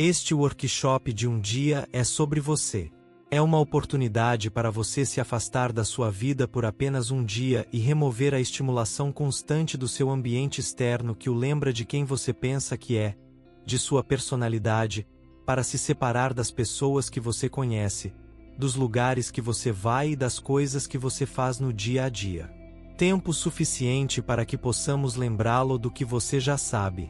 Este workshop de um dia é sobre você. É uma oportunidade para você se afastar da sua vida por apenas um dia e remover a estimulação constante do seu ambiente externo que o lembra de quem você pensa que é, de sua personalidade, para se separar das pessoas que você conhece, dos lugares que você vai e das coisas que você faz no dia a dia. Tempo suficiente para que possamos lembrá-lo do que você já sabe.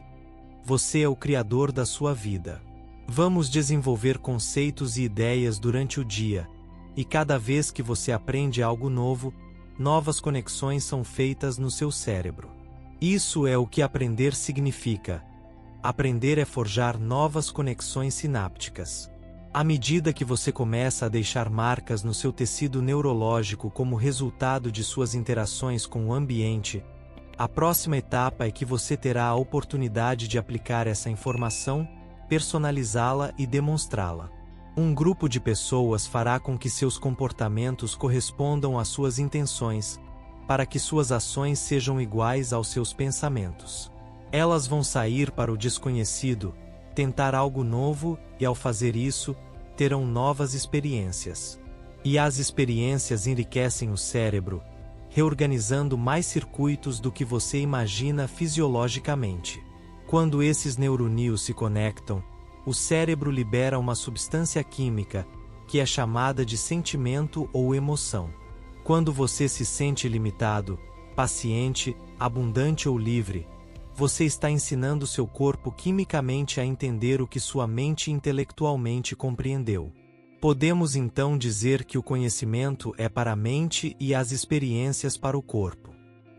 Você é o criador da sua vida. Vamos desenvolver conceitos e ideias durante o dia, e cada vez que você aprende algo novo, novas conexões são feitas no seu cérebro. Isso é o que aprender significa. Aprender é forjar novas conexões sinápticas. À medida que você começa a deixar marcas no seu tecido neurológico como resultado de suas interações com o ambiente, a próxima etapa é que você terá a oportunidade de aplicar essa informação, personalizá-la e demonstrá-la. Um grupo de pessoas fará com que seus comportamentos correspondam às suas intenções, para que suas ações sejam iguais aos seus pensamentos. Elas vão sair para o desconhecido, tentar algo novo e, ao fazer isso, terão novas experiências. E as experiências enriquecem o cérebro, reorganizando mais circuitos do que você imagina fisiologicamente. Quando esses neuroníons se conectam, o cérebro libera uma substância química, que é chamada de sentimento ou emoção. Quando você se sente limitado, paciente, abundante ou livre, você está ensinando seu corpo quimicamente a entender o que sua mente intelectualmente compreendeu. Podemos então dizer que o conhecimento é para a mente e as experiências para o corpo.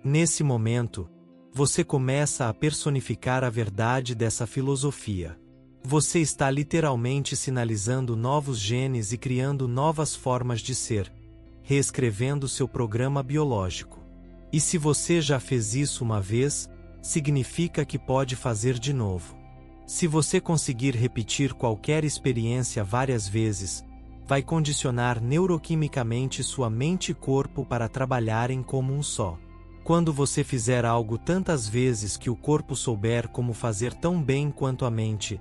Nesse momento, você começa a personificar a verdade dessa filosofia. Você está literalmente sinalizando novos genes e criando novas formas de ser, reescrevendo seu programa biológico. E se você já fez isso uma vez, significa que pode fazer de novo. Se você conseguir repetir qualquer experiência várias vezes, vai condicionar neuroquimicamente sua mente e corpo para trabalharem como um só. Quando você fizer algo tantas vezes que o corpo souber como fazer tão bem quanto a mente,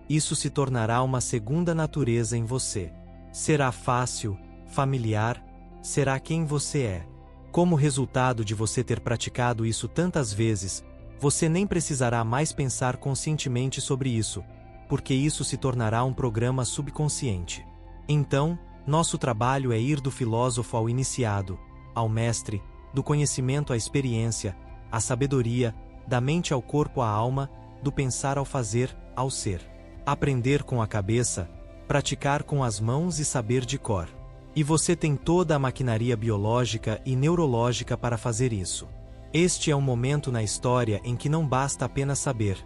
isso se tornará uma segunda natureza em você. Será fácil, familiar, será quem você é. Como resultado de você ter praticado isso tantas vezes, você nem precisará mais pensar conscientemente sobre isso, porque isso se tornará um programa subconsciente. Então, nosso trabalho é ir do filósofo ao iniciado, ao mestre, do conhecimento à experiência, à sabedoria, da mente ao corpo à alma, do pensar ao fazer, ao ser. Aprender com a cabeça, praticar com as mãos e saber de cor. E você tem toda a maquinaria biológica e neurológica para fazer isso. Este é um momento na história em que não basta apenas saber.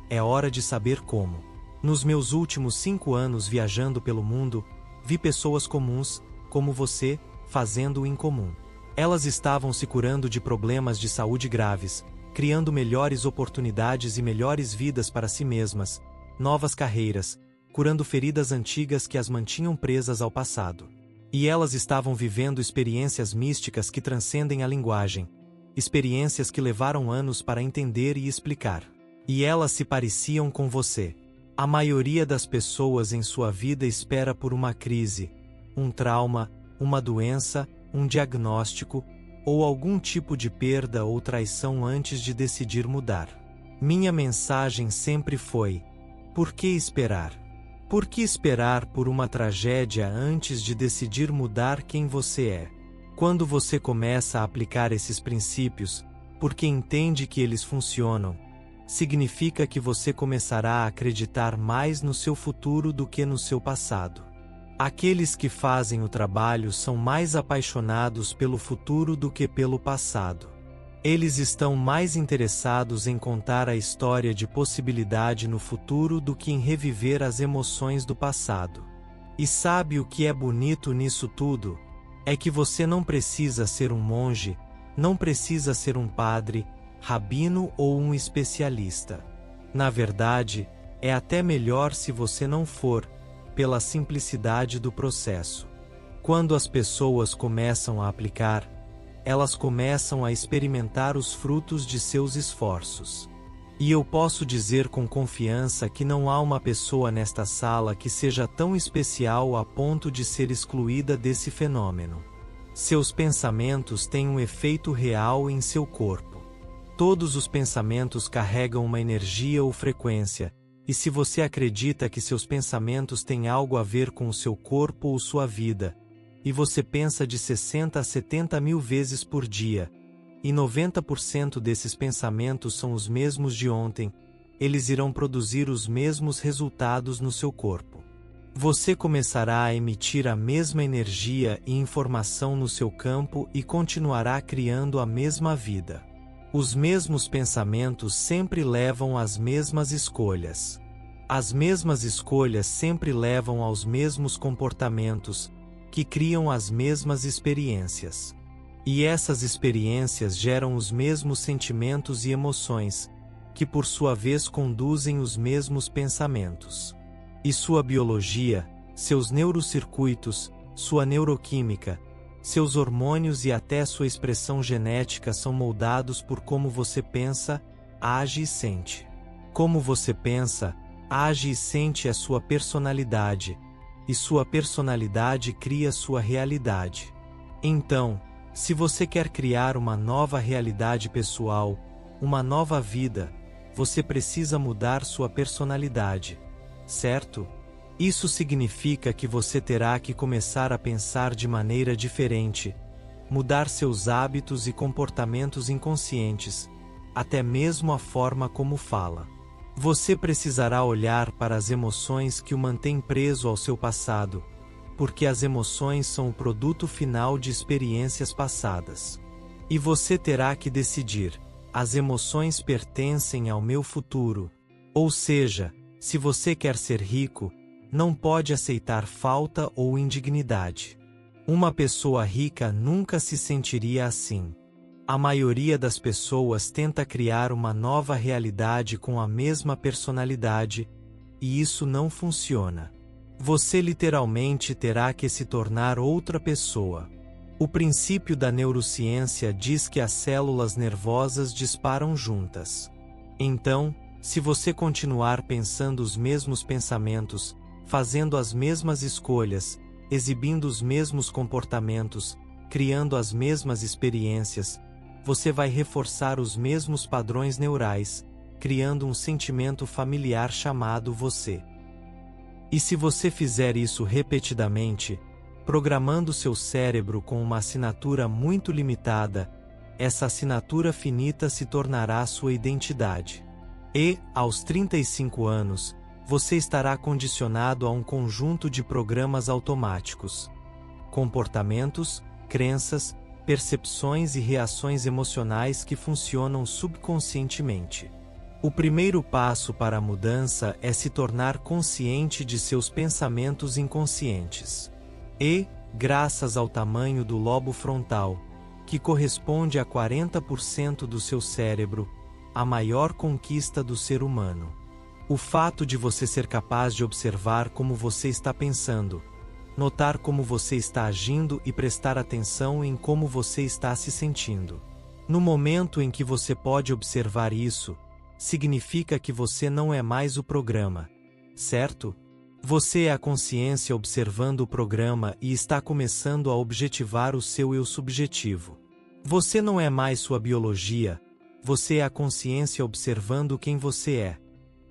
É hora de saber como. Nos meus últimos 5 anos viajando pelo mundo, vi pessoas comuns, como você, fazendo o incomum. Elas estavam se curando de problemas de saúde graves, criando melhores oportunidades e melhores vidas para si mesmas, novas carreiras, curando feridas antigas que as mantinham presas ao passado. E elas estavam vivendo experiências místicas que transcendem a linguagem, experiências que levaram anos para entender e explicar. E elas se pareciam com você. A maioria das pessoas em sua vida espera por uma crise, um trauma, uma doença, um diagnóstico, ou algum tipo de perda ou traição antes de decidir mudar. Minha mensagem sempre foi: por que esperar? Por que esperar por uma tragédia antes de decidir mudar quem você é? Quando você começa a aplicar esses princípios, porque entende que eles funcionam, significa que você começará a acreditar mais no seu futuro do que no seu passado. Aqueles que fazem o trabalho são mais apaixonados pelo futuro do que pelo passado. Eles estão mais interessados em contar a história de possibilidade no futuro do que em reviver as emoções do passado. E sabe o que é bonito nisso tudo? É que você não precisa ser um monge, não precisa ser um padre, rabino ou um especialista. Na verdade, é até melhor se você não for, pela simplicidade do processo. Quando as pessoas começam a aplicar, elas começam a experimentar os frutos de seus esforços. E eu posso dizer com confiança que não há uma pessoa nesta sala que seja tão especial a ponto de ser excluída desse fenômeno. Seus pensamentos têm um efeito real em seu corpo. Todos os pensamentos carregam uma energia ou frequência, e se você acredita que seus pensamentos têm algo a ver com o seu corpo ou sua vida, e você pensa de 60 a 70 mil vezes por dia, e 90% desses pensamentos são os mesmos de ontem, eles irão produzir os mesmos resultados no seu corpo. Você começará a emitir a mesma energia e informação no seu campo e continuará criando a mesma vida. Os mesmos pensamentos sempre levam às mesmas escolhas. As mesmas escolhas sempre levam aos mesmos comportamentos, que criam as mesmas experiências. E essas experiências geram os mesmos sentimentos e emoções, que por sua vez conduzem os mesmos pensamentos. E sua biologia, seus neurocircuitos, sua neuroquímica, seus hormônios e até sua expressão genética são moldados por como você pensa, age e sente. Como você pensa, age e sente é sua personalidade, e sua personalidade cria sua realidade. Então, se você quer criar uma nova realidade pessoal, uma nova vida, você precisa mudar sua personalidade, certo? Isso significa que você terá que começar a pensar de maneira diferente, mudar seus hábitos e comportamentos inconscientes, até mesmo a forma como fala. Você precisará olhar para as emoções que o mantêm preso ao seu passado, porque as emoções são o produto final de experiências passadas. E você terá que decidir: as emoções pertencem ao meu futuro. Ou seja, se você quer ser rico, não pode aceitar falta ou indignidade. Uma pessoa rica nunca se sentiria assim. A maioria das pessoas tenta criar uma nova realidade com a mesma personalidade, e isso não funciona. Você literalmente terá que se tornar outra pessoa. O princípio da neurociência diz que as células nervosas disparam juntas. Então, se você continuar pensando os mesmos pensamentos, fazendo as mesmas escolhas, exibindo os mesmos comportamentos, criando as mesmas experiências, você vai reforçar os mesmos padrões neurais, criando um sentimento familiar chamado você. E se você fizer isso repetidamente, programando seu cérebro com uma assinatura muito limitada, essa assinatura finita se tornará sua identidade. E, aos 35 anos, você estará condicionado a um conjunto de programas automáticos, comportamentos, crenças, percepções e reações emocionais que funcionam subconscientemente. O primeiro passo para a mudança é se tornar consciente de seus pensamentos inconscientes. E, graças ao tamanho do lobo frontal, que corresponde a 40% do seu cérebro, a maior conquista do ser humano. O fato de você ser capaz de observar como você está pensando, notar como você está agindo e prestar atenção em como você está se sentindo. No momento em que você pode observar isso, significa que você não é mais o programa, certo? Você é a consciência observando o programa e está começando a objetivar o seu eu subjetivo. Você não é mais sua biologia, você é a consciência observando quem você é,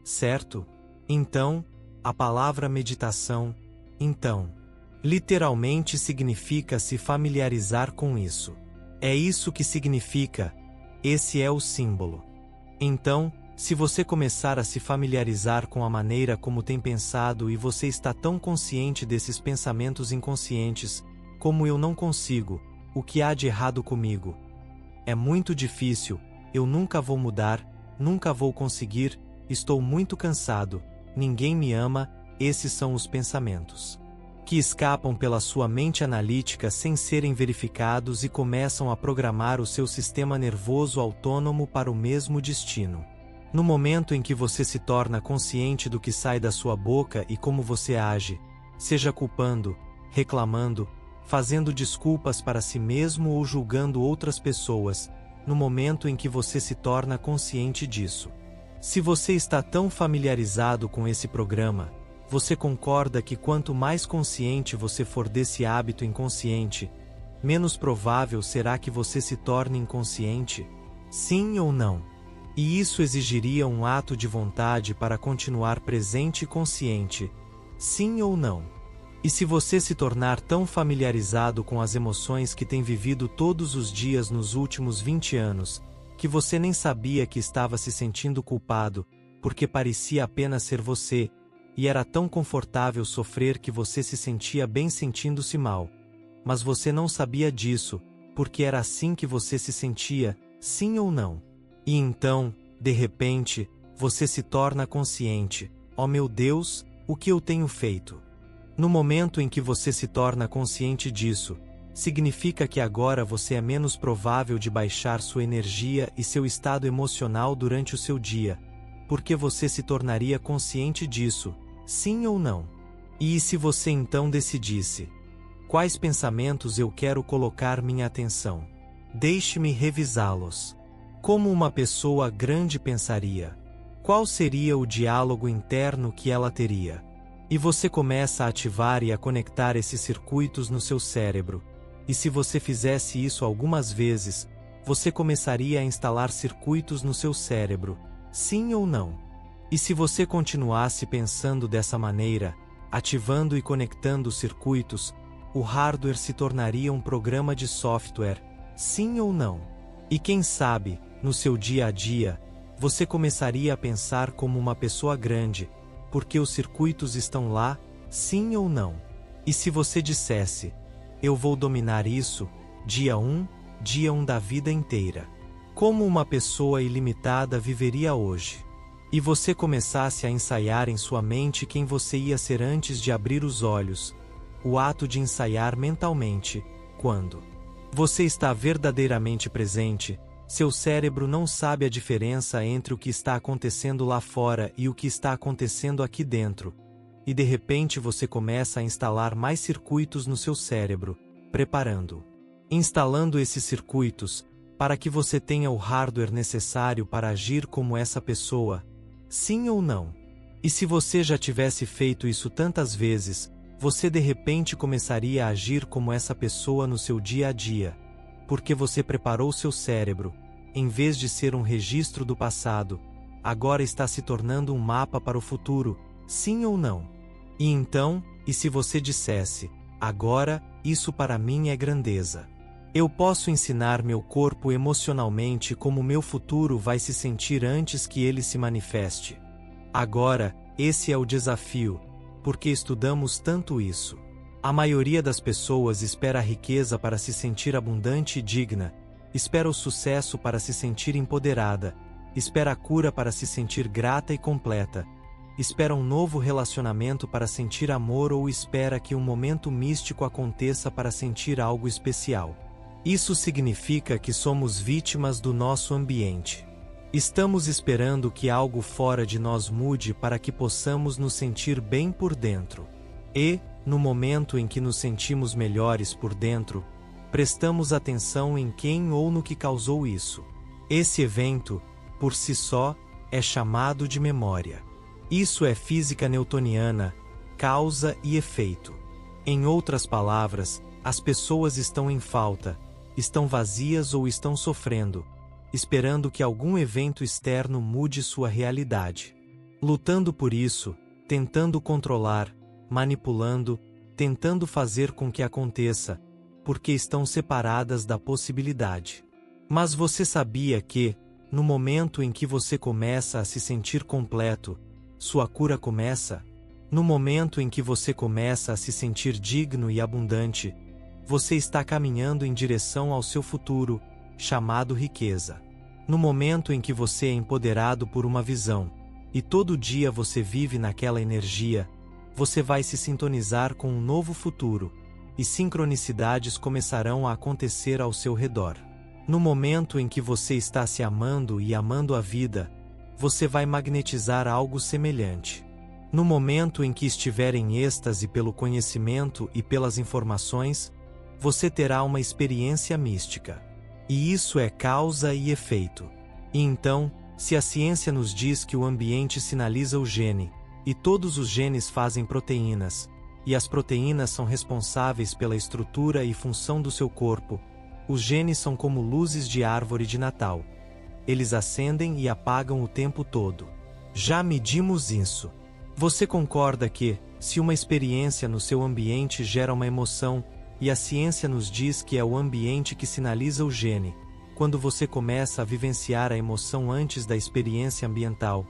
certo? Então, a palavra meditação, literalmente significa se familiarizar com isso. É isso que significa, esse é o símbolo. Então, se você começar a se familiarizar com a maneira como tem pensado e você está tão consciente desses pensamentos inconscientes, como eu não consigo, o que há de errado comigo? É muito difícil, eu nunca vou mudar, nunca vou conseguir, estou muito cansado, ninguém me ama, esses são os pensamentos que escapam pela sua mente analítica sem serem verificados e começam a programar o seu sistema nervoso autônomo para o mesmo destino. No momento em que você se torna consciente do que sai da sua boca e como você age, seja culpando, reclamando, fazendo desculpas para si mesmo ou julgando outras pessoas, no momento em que você se torna consciente disso, Se você está tão familiarizado com esse programa, você concorda que quanto mais consciente você for desse hábito inconsciente, menos provável será que você se torne inconsciente? Sim ou não? E isso exigiria um ato de vontade para continuar presente e consciente. Sim ou não? E se você se tornar tão familiarizado com as emoções que tem vivido todos os dias nos últimos 20 anos, que você nem sabia que estava se sentindo culpado, porque parecia apenas ser você, e era tão confortável sofrer que você se sentia bem sentindo-se mal. Mas você não sabia disso, porque era assim que você se sentia, sim ou não? E então, de repente, você se torna consciente. Oh meu Deus, o que eu tenho feito? No momento em que você se torna consciente disso, significa que agora você é menos provável de baixar sua energia e seu estado emocional durante o seu dia, porque você se tornaria consciente disso, sim ou não? E se você então decidisse: quais pensamentos eu quero colocar minha atenção? Deixe-me revisá-los. Como uma pessoa grande pensaria? Qual seria o diálogo interno que ela teria? E você começa a ativar e a conectar esses circuitos no seu cérebro. E se você fizesse isso algumas vezes, você começaria a instalar circuitos no seu cérebro, sim ou não? E se você continuasse pensando dessa maneira, ativando e conectando os circuitos, o hardware se tornaria um programa de software, sim ou não? E quem sabe, no seu dia a dia, você começaria a pensar como uma pessoa grande, porque os circuitos estão lá, sim ou não? E se você dissesse: eu vou dominar isso, dia 1 da vida inteira. Como uma pessoa ilimitada viveria hoje? E você começasse a ensaiar em sua mente quem você ia ser antes de abrir os olhos. O ato de ensaiar mentalmente, quando você está verdadeiramente presente, seu cérebro não sabe a diferença entre o que está acontecendo lá fora e o que está acontecendo aqui dentro. E de repente você começa a instalar mais circuitos no seu cérebro, instalando esses circuitos, para que você tenha o hardware necessário para agir como essa pessoa, sim ou não? E se você já tivesse feito isso tantas vezes, você de repente começaria a agir como essa pessoa no seu dia a dia, porque você preparou seu cérebro, em vez de ser um registro do passado, agora está se tornando um mapa para o futuro, sim ou não? E então, e se você dissesse: agora, isso para mim é grandeza. Eu posso ensinar meu corpo emocionalmente como meu futuro vai se sentir antes que ele se manifeste. Agora, esse é o desafio, porque estudamos tanto isso. A maioria das pessoas espera a riqueza para se sentir abundante e digna, espera o sucesso para se sentir empoderada, espera a cura para se sentir grata e completa, espera um novo relacionamento para sentir amor ou espera que um momento místico aconteça para sentir algo especial. Isso significa que somos vítimas do nosso ambiente. Estamos esperando que algo fora de nós mude para que possamos nos sentir bem por dentro. E, no momento em que nos sentimos melhores por dentro, prestamos atenção em quem ou no que causou isso. Esse evento, por si só, é chamado de memória. Isso é física newtoniana, causa e efeito. Em outras palavras, as pessoas estão em falta, estão vazias ou estão sofrendo, esperando que algum evento externo mude sua realidade. Lutando por isso, tentando controlar, manipulando, tentando fazer com que aconteça, porque estão separadas da possibilidade. Mas você sabia que, no momento em que você começa a se sentir completo, sua cura começa? No momento em que você começa a se sentir digno e abundante, você está caminhando em direção ao seu futuro, chamado riqueza. No momento em que você é empoderado por uma visão, e todo dia você vive naquela energia, você vai se sintonizar com um novo futuro, e sincronicidades começarão a acontecer ao seu redor. No momento em que você está se amando e amando a vida, você vai magnetizar algo semelhante. No momento em que estiver em êxtase pelo conhecimento e pelas informações, você terá uma experiência mística. E isso é causa e efeito. E então, Se a ciência nos diz que o ambiente sinaliza o gene, e todos os genes fazem proteínas, e as proteínas são responsáveis pela estrutura e função do seu corpo, os genes são como luzes de árvore de Natal. Eles acendem e apagam o tempo todo. Já medimos isso. Você concorda que, se uma experiência no seu ambiente gera uma emoção, e a ciência nos diz que é o ambiente que sinaliza o gene, quando você começa a vivenciar a emoção antes da experiência ambiental,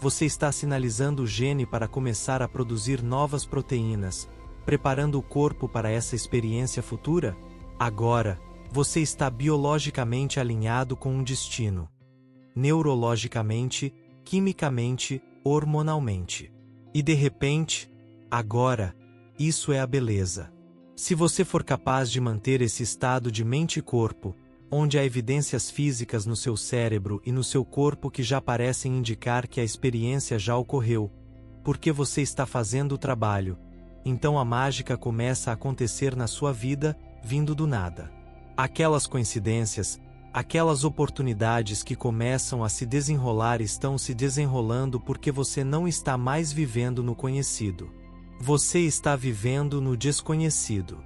você está sinalizando o gene para começar a produzir novas proteínas, preparando o corpo para essa experiência futura? Agora, você está biologicamente alinhado com um destino. Neurologicamente, quimicamente, hormonalmente. E de repente, agora, isso é a beleza. Se você for capaz de manter esse estado de mente e corpo, onde há evidências físicas no seu cérebro e no seu corpo que já parecem indicar que a experiência já ocorreu, porque você está fazendo o trabalho, então a mágica começa a acontecer na sua vida, vindo do nada. Aquelas coincidências, aquelas oportunidades que começam a se desenrolar estão se desenrolando porque você não está mais vivendo no conhecido. Você está vivendo no desconhecido.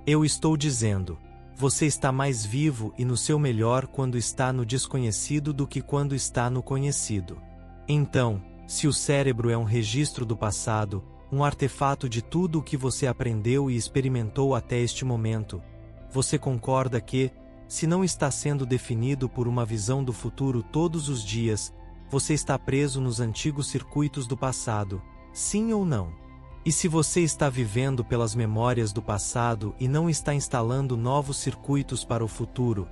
Eu estou dizendo, você está mais vivo e no seu melhor quando está no desconhecido do que quando está no conhecido. Então, se o cérebro é um registro do passado, um artefato de tudo o que você aprendeu e experimentou até este momento, você concorda que, se não está sendo definido por uma visão do futuro todos os dias, você está preso nos antigos circuitos do passado, sim ou não? E se você está vivendo pelas memórias do passado e não está instalando novos circuitos para o futuro,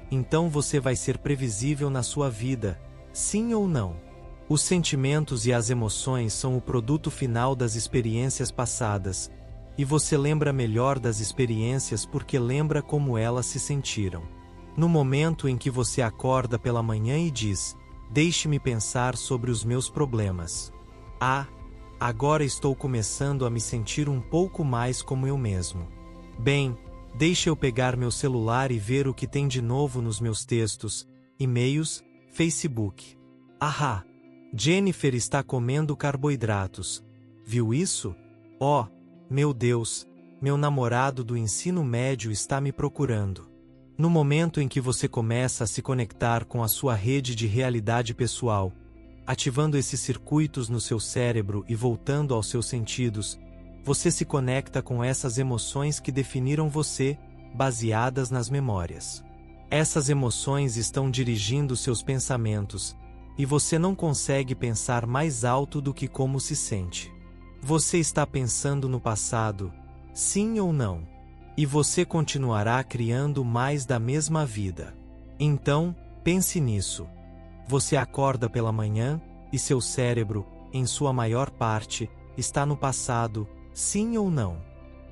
então você vai ser previsível na sua vida, sim ou não? Os sentimentos e as emoções são o produto final das experiências passadas, e você lembra melhor das experiências porque lembra como elas se sentiram. No momento em que você acorda pela manhã e diz, deixe-me pensar sobre os meus problemas. Agora estou começando a me sentir um pouco mais como eu mesmo. Bem, deixe eu pegar meu celular e ver o que tem de novo nos meus textos, e-mails, Facebook. Jennifer está comendo carboidratos. Viu isso? Oh, meu Deus, meu namorado do ensino médio está me procurando. No momento em que você começa a se conectar com a sua rede de realidade pessoal, ativando esses circuitos no seu cérebro e voltando aos seus sentidos, você se conecta com essas emoções que definiram você, baseadas nas memórias. Essas emoções estão dirigindo seus pensamentos, e você não consegue pensar mais alto do que como se sente. Você está pensando no passado, sim ou não? E você continuará criando mais da mesma vida. Então, pense nisso. Você acorda pela manhã, e seu cérebro, em sua maior parte, está no passado, sim ou não?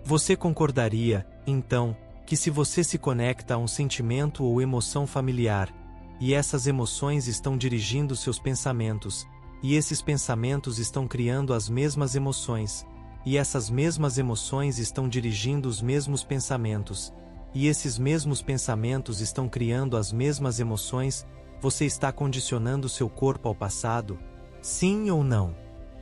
Você concordaria, então, que se você se conecta a um sentimento ou emoção familiar, e essas emoções estão dirigindo seus pensamentos, e esses pensamentos estão criando as mesmas emoções, e essas mesmas emoções estão dirigindo os mesmos pensamentos, e esses mesmos pensamentos estão criando as mesmas emoções, você está condicionando seu corpo ao passado? Sim ou não?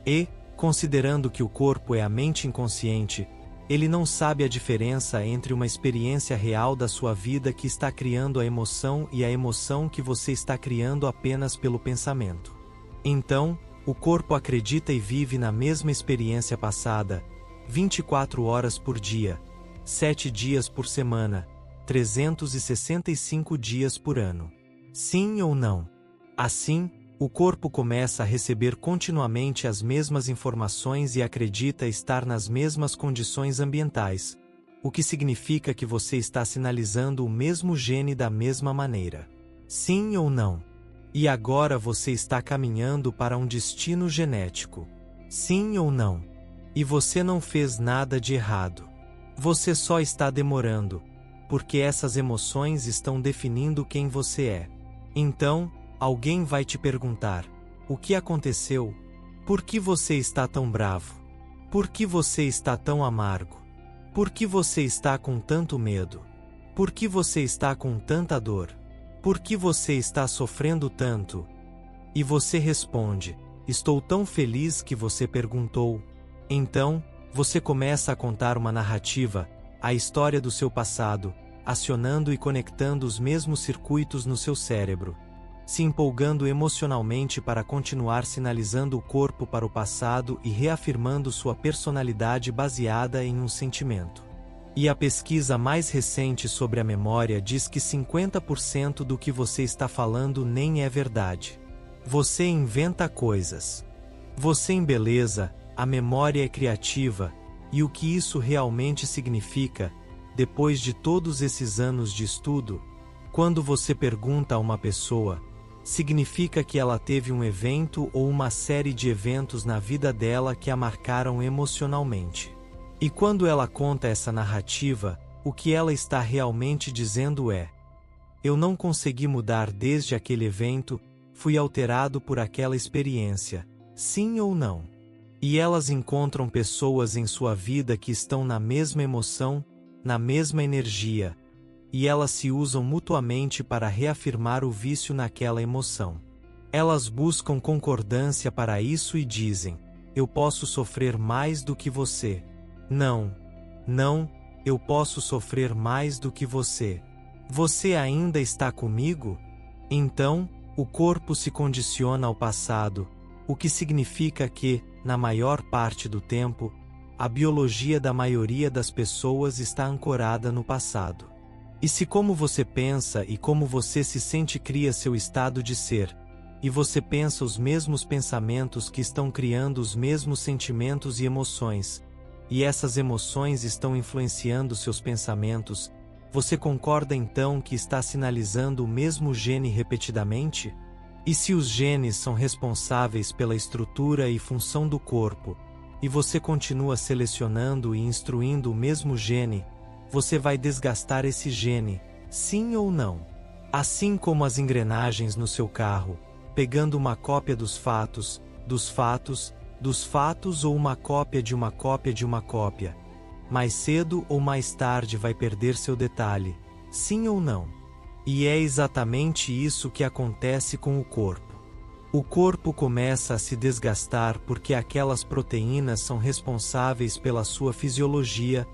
E, considerando que o corpo é a mente inconsciente, ele não sabe a diferença entre uma experiência real da sua vida que está criando a emoção e a emoção que você está criando apenas pelo pensamento. Então, o corpo acredita e vive na mesma experiência passada, 24 horas por dia, 7 dias por semana, 365 dias por ano. Sim ou não? Assim, o corpo começa a receber continuamente as mesmas informações e acredita estar nas mesmas condições ambientais, o que significa que você está sinalizando o mesmo gene da mesma maneira. Sim ou não? E agora você está caminhando para um destino genético. Sim ou não? E você não fez nada de errado. Você só está demorando, porque essas emoções estão definindo quem você é. Então, alguém vai te perguntar: o que aconteceu? Por que você está tão bravo? Por que você está tão amargo? Por que você está com tanto medo? Por que você está com tanta dor? Por que você está sofrendo tanto? E você responde: estou tão feliz que você perguntou. Então, você começa a contar uma narrativa, a história do seu passado, acionando e conectando os mesmos circuitos no seu cérebro, se empolgando emocionalmente para continuar sinalizando o corpo para o passado e reafirmando sua personalidade baseada em um sentimento. E a pesquisa mais recente sobre a memória diz que 50% do que você está falando nem é verdade. Você inventa coisas. Você embeleza, a memória é criativa, e o que isso realmente significa, depois de todos esses anos de estudo, quando você pergunta a uma pessoa, significa que ela teve um evento ou uma série de eventos na vida dela que a marcaram emocionalmente. E quando ela conta essa narrativa, o que ela está realmente dizendo é: eu não consegui mudar desde aquele evento, fui alterado por aquela experiência, sim ou não? E elas encontram pessoas em sua vida que estão na mesma emoção, na mesma energia, e elas se usam mutuamente para reafirmar o vício naquela emoção. Elas buscam concordância para isso e dizem: eu posso sofrer mais do que você. Não, eu posso sofrer mais do que você. Você ainda está comigo? Então, o corpo se condiciona ao passado, o que significa que, na maior parte do tempo, a biologia da maioria das pessoas está ancorada no passado. E se como você pensa e como você se sente cria seu estado de ser, e você pensa os mesmos pensamentos que estão criando os mesmos sentimentos e emoções, e essas emoções estão influenciando seus pensamentos, você concorda então que está sinalizando o mesmo gene repetidamente? E se os genes são responsáveis pela estrutura e função do corpo, e você continua selecionando e instruindo o mesmo gene, você vai desgastar esse gene, sim ou não? Assim como as engrenagens no seu carro, pegando uma cópia dos fatos ou uma cópia de uma cópia de uma cópia. Mais cedo ou mais tarde vai perder seu detalhe, sim ou não? E é exatamente isso que acontece com o corpo. O corpo começa a se desgastar porque aquelas proteínas são responsáveis pela sua fisiologia,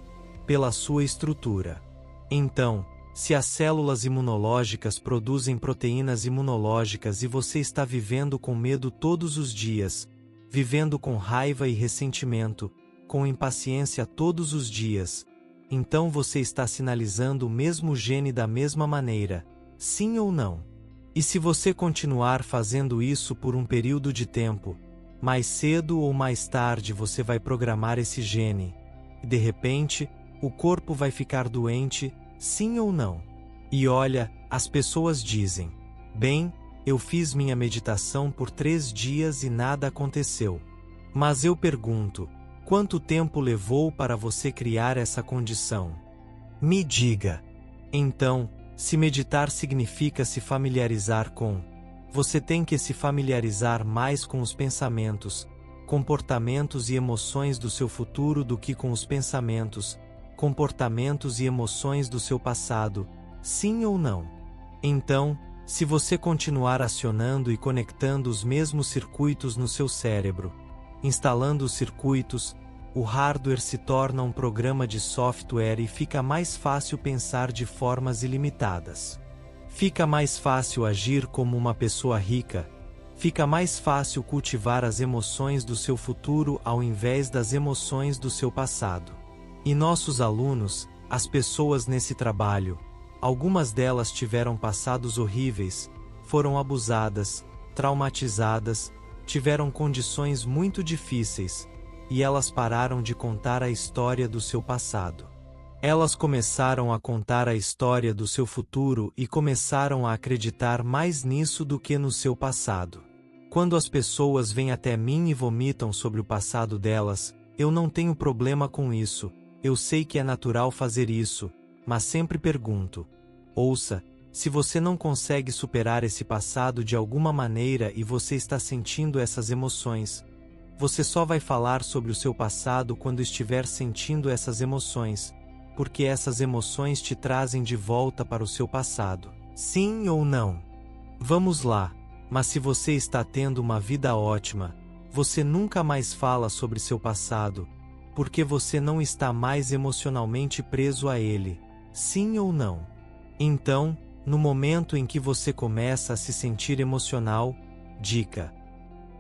pela sua estrutura. Então, se as células imunológicas produzem proteínas imunológicas e você está vivendo com medo todos os dias, vivendo com raiva e ressentimento, com impaciência todos os dias, então você está sinalizando o mesmo gene da mesma maneira, sim ou não? E se você continuar fazendo isso por um período de tempo, mais cedo ou mais tarde você vai programar esse gene, e de repente, o corpo vai ficar doente, sim ou não? E olha, as pessoas dizem: bem, eu fiz minha meditação por 3 dias e nada aconteceu. Mas eu pergunto, quanto tempo levou para você criar essa condição? Me diga. Então, se meditar significa se familiarizar com, você tem que se familiarizar mais com os pensamentos, comportamentos e emoções do seu futuro do que com os pensamentos, comportamentos e emoções do seu passado, sim ou não? Então, se você continuar acionando e conectando os mesmos circuitos no seu cérebro, instalando os circuitos, o hardware se torna um programa de software e fica mais fácil pensar de formas ilimitadas. Fica mais fácil agir como uma pessoa rica. Fica mais fácil cultivar as emoções do seu futuro ao invés das emoções do seu passado. E nossos alunos, as pessoas nesse trabalho, algumas delas tiveram passados horríveis, foram abusadas, traumatizadas, tiveram condições muito difíceis, e elas pararam de contar a história do seu passado. Elas começaram a contar a história do seu futuro e começaram a acreditar mais nisso do que no seu passado. Quando as pessoas vêm até mim e vomitam sobre o passado delas, eu não tenho problema com isso, eu sei que é natural fazer isso, mas sempre pergunto: ouça, se você não consegue superar esse passado de alguma maneira e você está sentindo essas emoções, você só vai falar sobre o seu passado quando estiver sentindo essas emoções, porque essas emoções te trazem de volta para o seu passado. Sim ou não? Vamos lá. Mas se você está tendo uma vida ótima, você nunca mais fala sobre seu passado, porque você não está mais emocionalmente preso a ele, sim ou não? Então, no momento em que você começa a se sentir emocional, dica: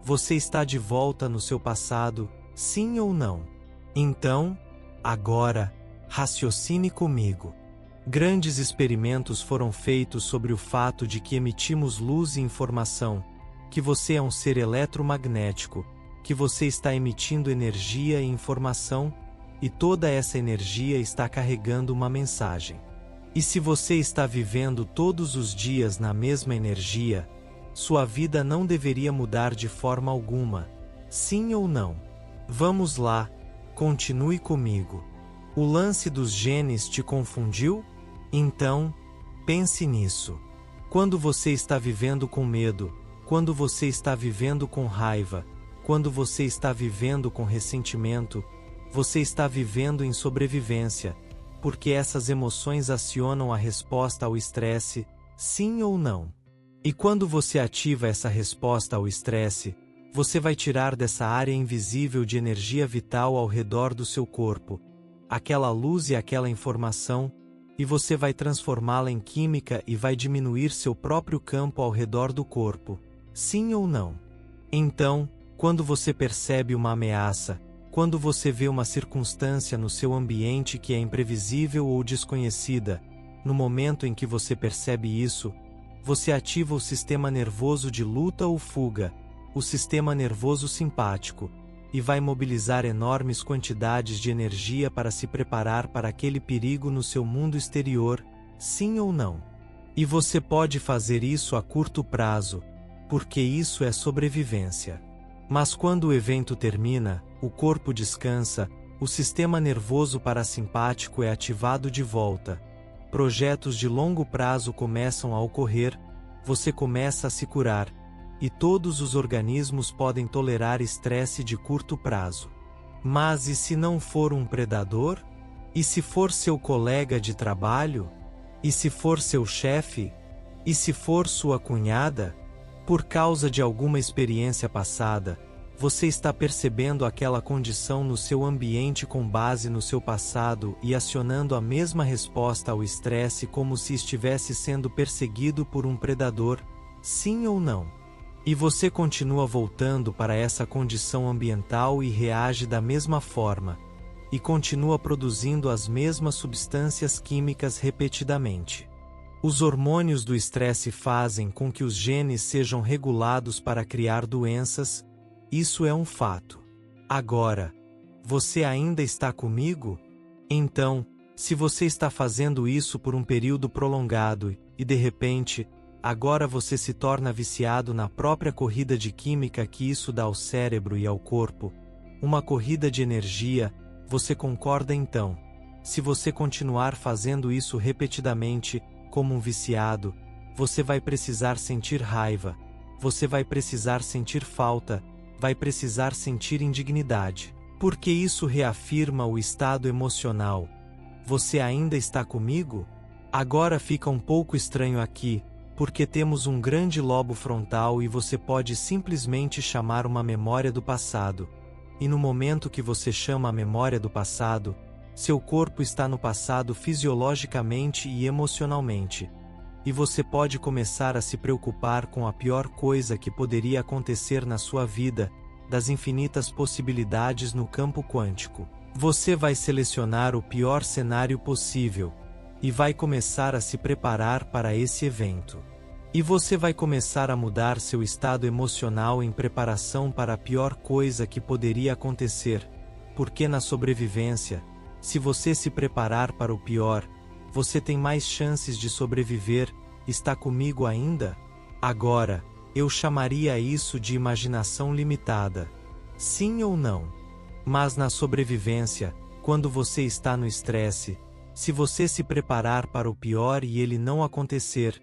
você está de volta no seu passado, sim ou não? Então, agora, raciocine comigo. Grandes experimentos foram feitos sobre o fato de que emitimos luz e informação, que você é um ser eletromagnético, que você está emitindo energia e informação, e toda essa energia está carregando uma mensagem. E se você está vivendo todos os dias na mesma energia, sua vida não deveria mudar de forma alguma, sim ou não? Vamos lá, continue comigo. O lance dos genes te confundiu? Então, pense nisso. Quando você está vivendo com medo, quando você está vivendo com raiva, quando você está vivendo com ressentimento, você está vivendo em sobrevivência, porque essas emoções acionam a resposta ao estresse, sim ou não? E quando você ativa essa resposta ao estresse, você vai tirar dessa área invisível de energia vital ao redor do seu corpo, aquela luz e aquela informação, e você vai transformá-la em química e vai diminuir seu próprio campo ao redor do corpo, sim ou não? Então, quando você percebe uma ameaça, quando você vê uma circunstância no seu ambiente que é imprevisível ou desconhecida, no momento em que você percebe isso, você ativa o sistema nervoso de luta ou fuga, o sistema nervoso simpático, e vai mobilizar enormes quantidades de energia para se preparar para aquele perigo no seu mundo exterior, sim ou não? E você pode fazer isso a curto prazo, porque isso é sobrevivência. Mas quando o evento termina, o corpo descansa, o sistema nervoso parasimpático é ativado de volta. Projetos de longo prazo começam a ocorrer, você começa a se curar, e todos os organismos podem tolerar estresse de curto prazo. Mas e se não for um predador? E se for seu colega de trabalho? E se for seu chefe? E se for sua cunhada? Por causa de alguma experiência passada, você está percebendo aquela condição no seu ambiente com base no seu passado e acionando a mesma resposta ao estresse como se estivesse sendo perseguido por um predador, sim ou não? E você continua voltando para essa condição ambiental e reage da mesma forma, e continua produzindo as mesmas substâncias químicas repetidamente. Os hormônios do estresse fazem com que os genes sejam regulados para criar doenças, isso é um fato. Agora, você ainda está comigo? Então, se você está fazendo isso por um período prolongado e de repente, agora você se torna viciado na própria corrida de química que isso dá ao cérebro e ao corpo, uma corrida de energia, você concorda então? Se você continuar fazendo isso repetidamente, como um viciado, você vai precisar sentir raiva, você vai precisar sentir falta, vai precisar sentir indignidade, porque isso reafirma o estado emocional. Você ainda está comigo? Agora fica um pouco estranho aqui, porque temos um grande lobo frontal e você pode simplesmente chamar uma memória do passado. E no momento que você chama a memória do passado, seu corpo está no passado fisiologicamente e emocionalmente. E você pode começar a se preocupar com a pior coisa que poderia acontecer na sua vida, das infinitas possibilidades no campo quântico. Você vai selecionar o pior cenário possível, e vai começar a se preparar para esse evento. E você vai começar a mudar seu estado emocional em preparação para a pior coisa que poderia acontecer, porque na sobrevivência, se você se preparar para o pior, você tem mais chances de sobreviver. Está comigo ainda? Agora, eu chamaria isso de imaginação limitada. Sim ou não? Mas na sobrevivência, quando você está no estresse, se você se preparar para o pior e ele não acontecer,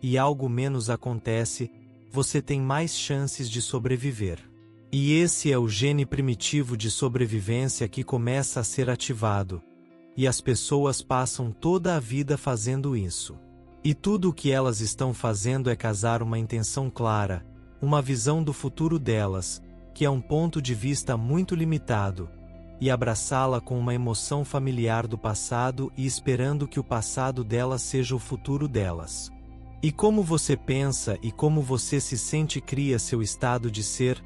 e algo menos acontece, você tem mais chances de sobreviver. E esse é o gene primitivo de sobrevivência que começa a ser ativado. E as pessoas passam toda a vida fazendo isso. E tudo o que elas estão fazendo é casar uma intenção clara, uma visão do futuro delas, que é um ponto de vista muito limitado, e abraçá-la com uma emoção familiar do passado e esperando que o passado delas seja o futuro delas. E como você pensa e como você se sente cria seu estado de ser,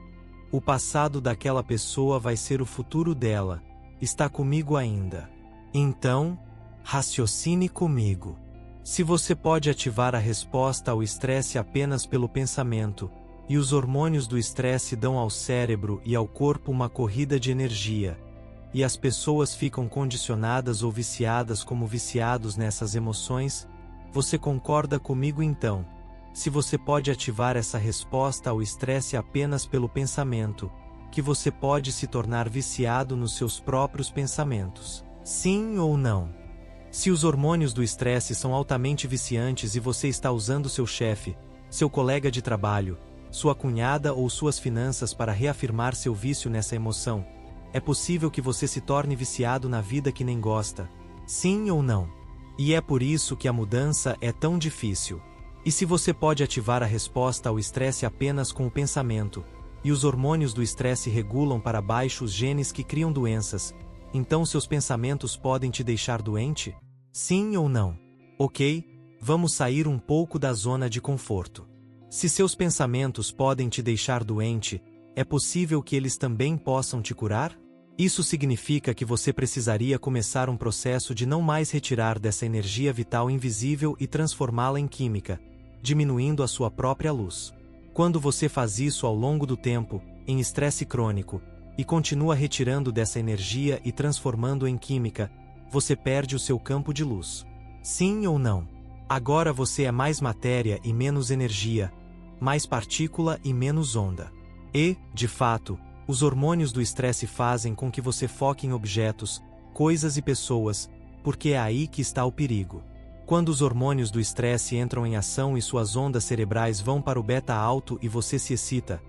o passado daquela pessoa vai ser o futuro dela, está comigo ainda. Então, raciocine comigo. Se você pode ativar a resposta ao estresse apenas pelo pensamento, e os hormônios do estresse dão ao cérebro e ao corpo uma corrida de energia, e as pessoas ficam condicionadas ou viciadas como viciados nessas emoções, você concorda comigo então? Se você pode ativar essa resposta ao estresse apenas pelo pensamento, que você pode se tornar viciado nos seus próprios pensamentos. Sim ou não? Se os hormônios do estresse são altamente viciantes e você está usando seu chefe, seu colega de trabalho, sua cunhada ou suas finanças para reafirmar seu vício nessa emoção, é possível que você se torne viciado na vida que nem gosta. Sim ou não? E é por isso que a mudança é tão difícil. E se você pode ativar a resposta ao estresse apenas com o pensamento, e os hormônios do estresse regulam para baixo os genes que criam doenças, então seus pensamentos podem te deixar doente? Sim ou não? Ok, vamos sair um pouco da zona de conforto. Se seus pensamentos podem te deixar doente, é possível que eles também possam te curar? Isso significa que você precisaria começar um processo de não mais retirar dessa energia vital invisível e transformá-la em química, diminuindo a sua própria luz. Quando você faz isso ao longo do tempo, em estresse crônico, e continua retirando dessa energia e transformando em química, você perde o seu campo de luz. Sim ou não? Agora você é mais matéria e menos energia, mais partícula e menos onda. E, de fato, os hormônios do estresse fazem com que você foque em objetos, coisas e pessoas, porque é aí que está o perigo. Quando os hormônios do estresse entram em ação e suas ondas cerebrais vão para o beta alto e você se excita,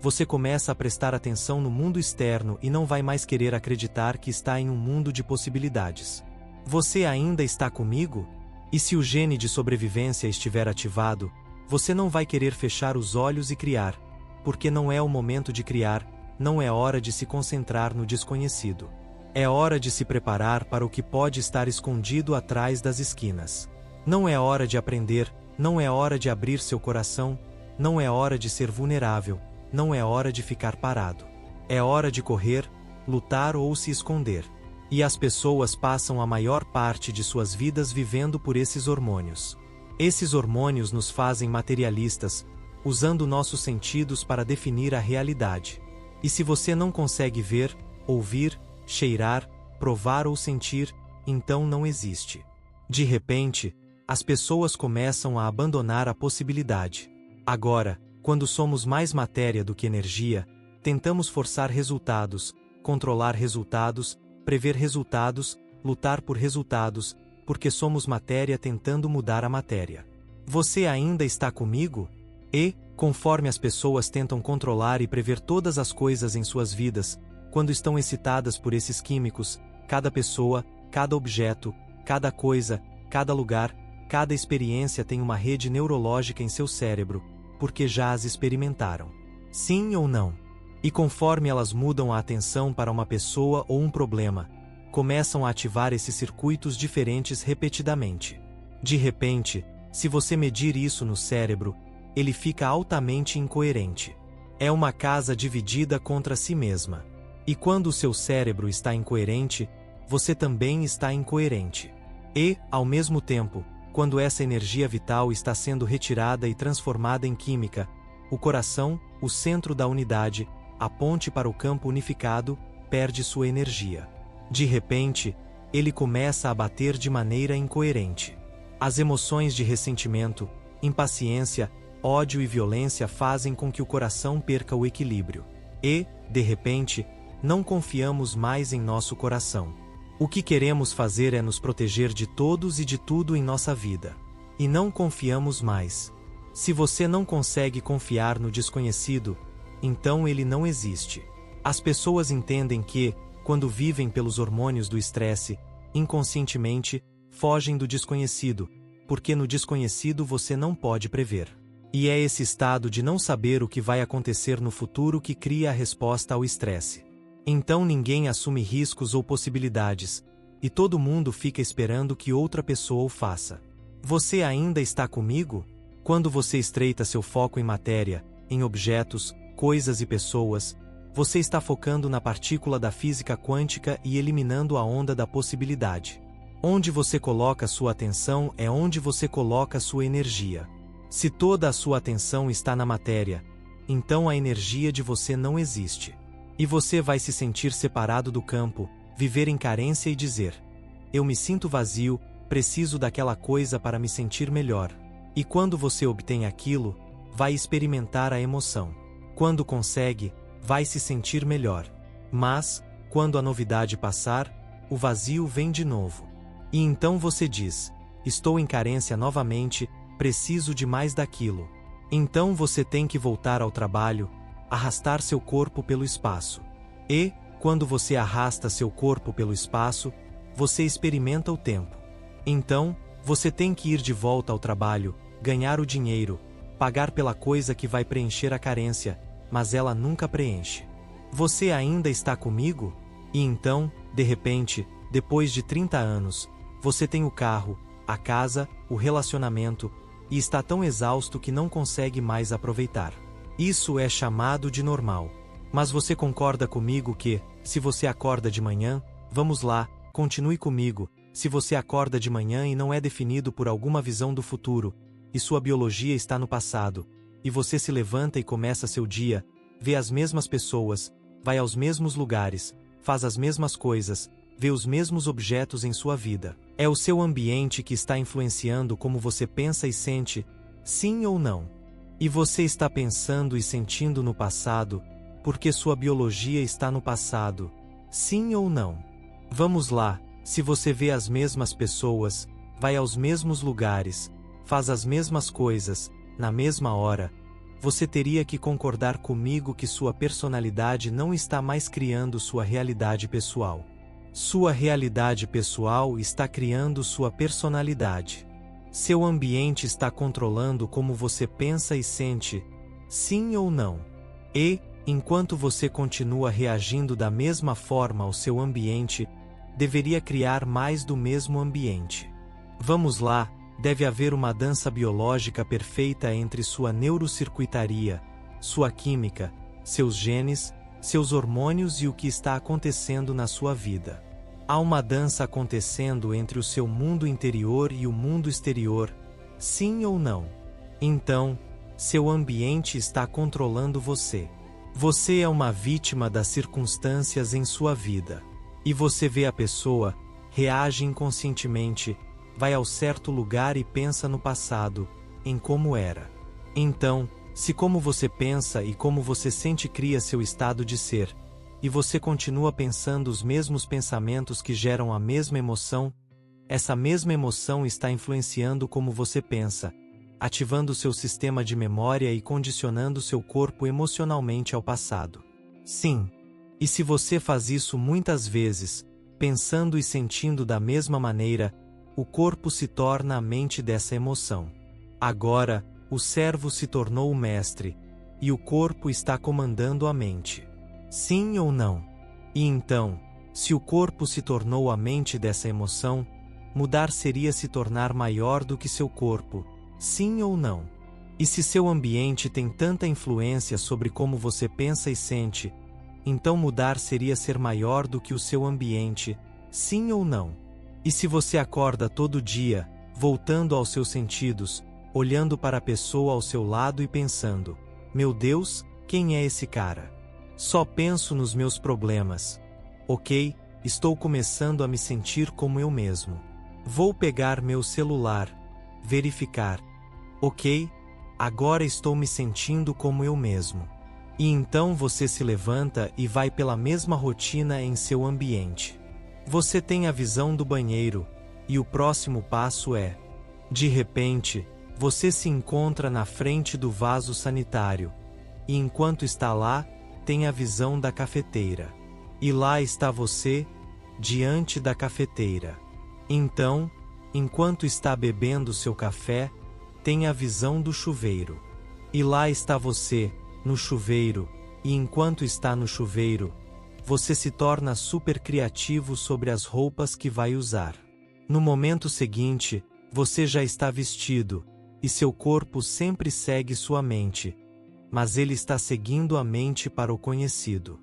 você começa a prestar atenção no mundo externo e não vai mais querer acreditar que está em um mundo de possibilidades. Você ainda está comigo? E se o gene de sobrevivência estiver ativado, você não vai querer fechar os olhos e criar, porque não é o momento de criar, não é hora de se concentrar no desconhecido. É hora de se preparar para o que pode estar escondido atrás das esquinas. Não é hora de aprender, não é hora de abrir seu coração, não é hora de ser vulnerável, não é hora de ficar parado. É hora de correr, lutar ou se esconder. E as pessoas passam a maior parte de suas vidas vivendo por esses hormônios. Esses hormônios nos fazem materialistas, usando nossos sentidos para definir a realidade. E se você não consegue ver, ouvir, cheirar, provar ou sentir, então não existe. De repente, as pessoas começam a abandonar a possibilidade. Agora, quando somos mais matéria do que energia, tentamos forçar resultados, controlar resultados, prever resultados, lutar por resultados, porque somos matéria tentando mudar a matéria. Você ainda está comigo? E, conforme as pessoas tentam controlar e prever todas as coisas em suas vidas, quando estão excitadas por esses químicos, cada pessoa, cada objeto, cada coisa, cada lugar, cada experiência tem uma rede neurológica em seu cérebro, porque já as experimentaram. Sim ou não? E conforme elas mudam a atenção para uma pessoa ou um problema, começam a ativar esses circuitos diferentes repetidamente. De repente, se você medir isso no cérebro, ele fica altamente incoerente. É uma casa dividida contra si mesma. E quando o seu cérebro está incoerente, você também está incoerente. E, ao mesmo tempo, quando essa energia vital está sendo retirada e transformada em química, o coração, o centro da unidade, a ponte para o campo unificado, perde sua energia. De repente, ele começa a bater de maneira incoerente. As emoções de ressentimento, impaciência, ódio e violência fazem com que o coração perca o equilíbrio. E, de repente, não confiamos mais em nosso coração. O que queremos fazer é nos proteger de todos e de tudo em nossa vida. E não confiamos mais. Se você não consegue confiar no desconhecido, então ele não existe. As pessoas entendem que, quando vivem pelos hormônios do estresse, inconscientemente, fogem do desconhecido, porque no desconhecido você não pode prever. E é esse estado de não saber o que vai acontecer no futuro que cria a resposta ao estresse. Então ninguém assume riscos ou possibilidades, e todo mundo fica esperando que outra pessoa o faça. Você ainda está comigo? Quando você estreita seu foco em matéria, em objetos, coisas e pessoas, você está focando na partícula da física quântica e eliminando a onda da possibilidade. Onde você coloca sua atenção é onde você coloca sua energia. Se toda a sua atenção está na matéria, então a energia de você não existe. E você vai se sentir separado do campo, viver em carência e dizer: eu me sinto vazio, preciso daquela coisa para me sentir melhor. E quando você obtém aquilo, vai experimentar a emoção. Quando consegue, vai se sentir melhor. Mas, quando a novidade passar, o vazio vem de novo. E então você diz: estou em carência novamente, preciso de mais daquilo. Então você tem que voltar ao trabalho, arrastar seu corpo pelo espaço. E, quando você arrasta seu corpo pelo espaço, você experimenta o tempo. Então, você tem que ir de volta ao trabalho, ganhar o dinheiro, pagar pela coisa que vai preencher a carência, mas ela nunca preenche. Você ainda está comigo? E então, de repente, depois de 30 anos, você tem o carro, a casa, o relacionamento, e está tão exausto que não consegue mais aproveitar. Isso é chamado de normal. Mas você concorda comigo que, se você acorda de manhã, vamos lá, continue comigo, se você acorda de manhã e não é definido por alguma visão do futuro, e sua biologia está no passado, e você se levanta e começa seu dia, vê as mesmas pessoas, vai aos mesmos lugares, faz as mesmas coisas, vê os mesmos objetos em sua vida. É o seu ambiente que está influenciando como você pensa e sente, sim ou não? E você está pensando e sentindo no passado, porque sua biologia está no passado, sim ou não? Vamos lá, se você vê as mesmas pessoas, vai aos mesmos lugares, faz as mesmas coisas, na mesma hora, você teria que concordar comigo que sua personalidade não está mais criando sua realidade pessoal. Sua realidade pessoal está criando sua personalidade. Seu ambiente está controlando como você pensa e sente, sim ou não? E, enquanto você continua reagindo da mesma forma ao seu ambiente, deveria criar mais do mesmo ambiente. Vamos lá, deve haver uma dança biológica perfeita entre sua neurocircuitaria, sua química, seus genes, seus hormônios e o que está acontecendo na sua vida. Há uma dança acontecendo entre o seu mundo interior e o mundo exterior, sim ou não? Então, seu ambiente está controlando você. Você é uma vítima das circunstâncias em sua vida. E você vê a pessoa, reage inconscientemente, vai ao certo lugar e pensa no passado, em como era. Então, se como você pensa e como você sente cria seu estado de ser, e você continua pensando os mesmos pensamentos que geram a mesma emoção, essa mesma emoção está influenciando como você pensa, ativando seu sistema de memória e condicionando seu corpo emocionalmente ao passado. Sim. E se você faz isso muitas vezes, pensando e sentindo da mesma maneira, o corpo se torna a mente dessa emoção. Agora, o servo se tornou o mestre, e o corpo está comandando a mente. Sim ou não? E então, se o corpo se tornou a mente dessa emoção, mudar seria se tornar maior do que seu corpo, sim ou não? E se seu ambiente tem tanta influência sobre como você pensa e sente, então mudar seria ser maior do que o seu ambiente, sim ou não? E se você acorda todo dia, voltando aos seus sentidos, olhando para a pessoa ao seu lado e pensando: meu Deus, quem é esse cara? Só penso nos meus problemas. Ok, estou começando a me sentir como eu mesmo. Vou pegar meu celular, verificar. Ok, agora estou me sentindo como eu mesmo. E então você se levanta e vai pela mesma rotina em seu ambiente. Você tem a visão do banheiro, e o próximo passo é: de repente, você se encontra na frente do vaso sanitário, e enquanto está lá, tem a visão da cafeteira. E lá está você, diante da cafeteira. Então, Enquanto está bebendo seu café, tem a visão do chuveiro. E lá está você, no chuveiro, e enquanto está no chuveiro, você se torna super criativo sobre as roupas que vai usar. No momento seguinte, você já está vestido, e seu corpo sempre segue sua mente, mas ele está seguindo a mente para o conhecido.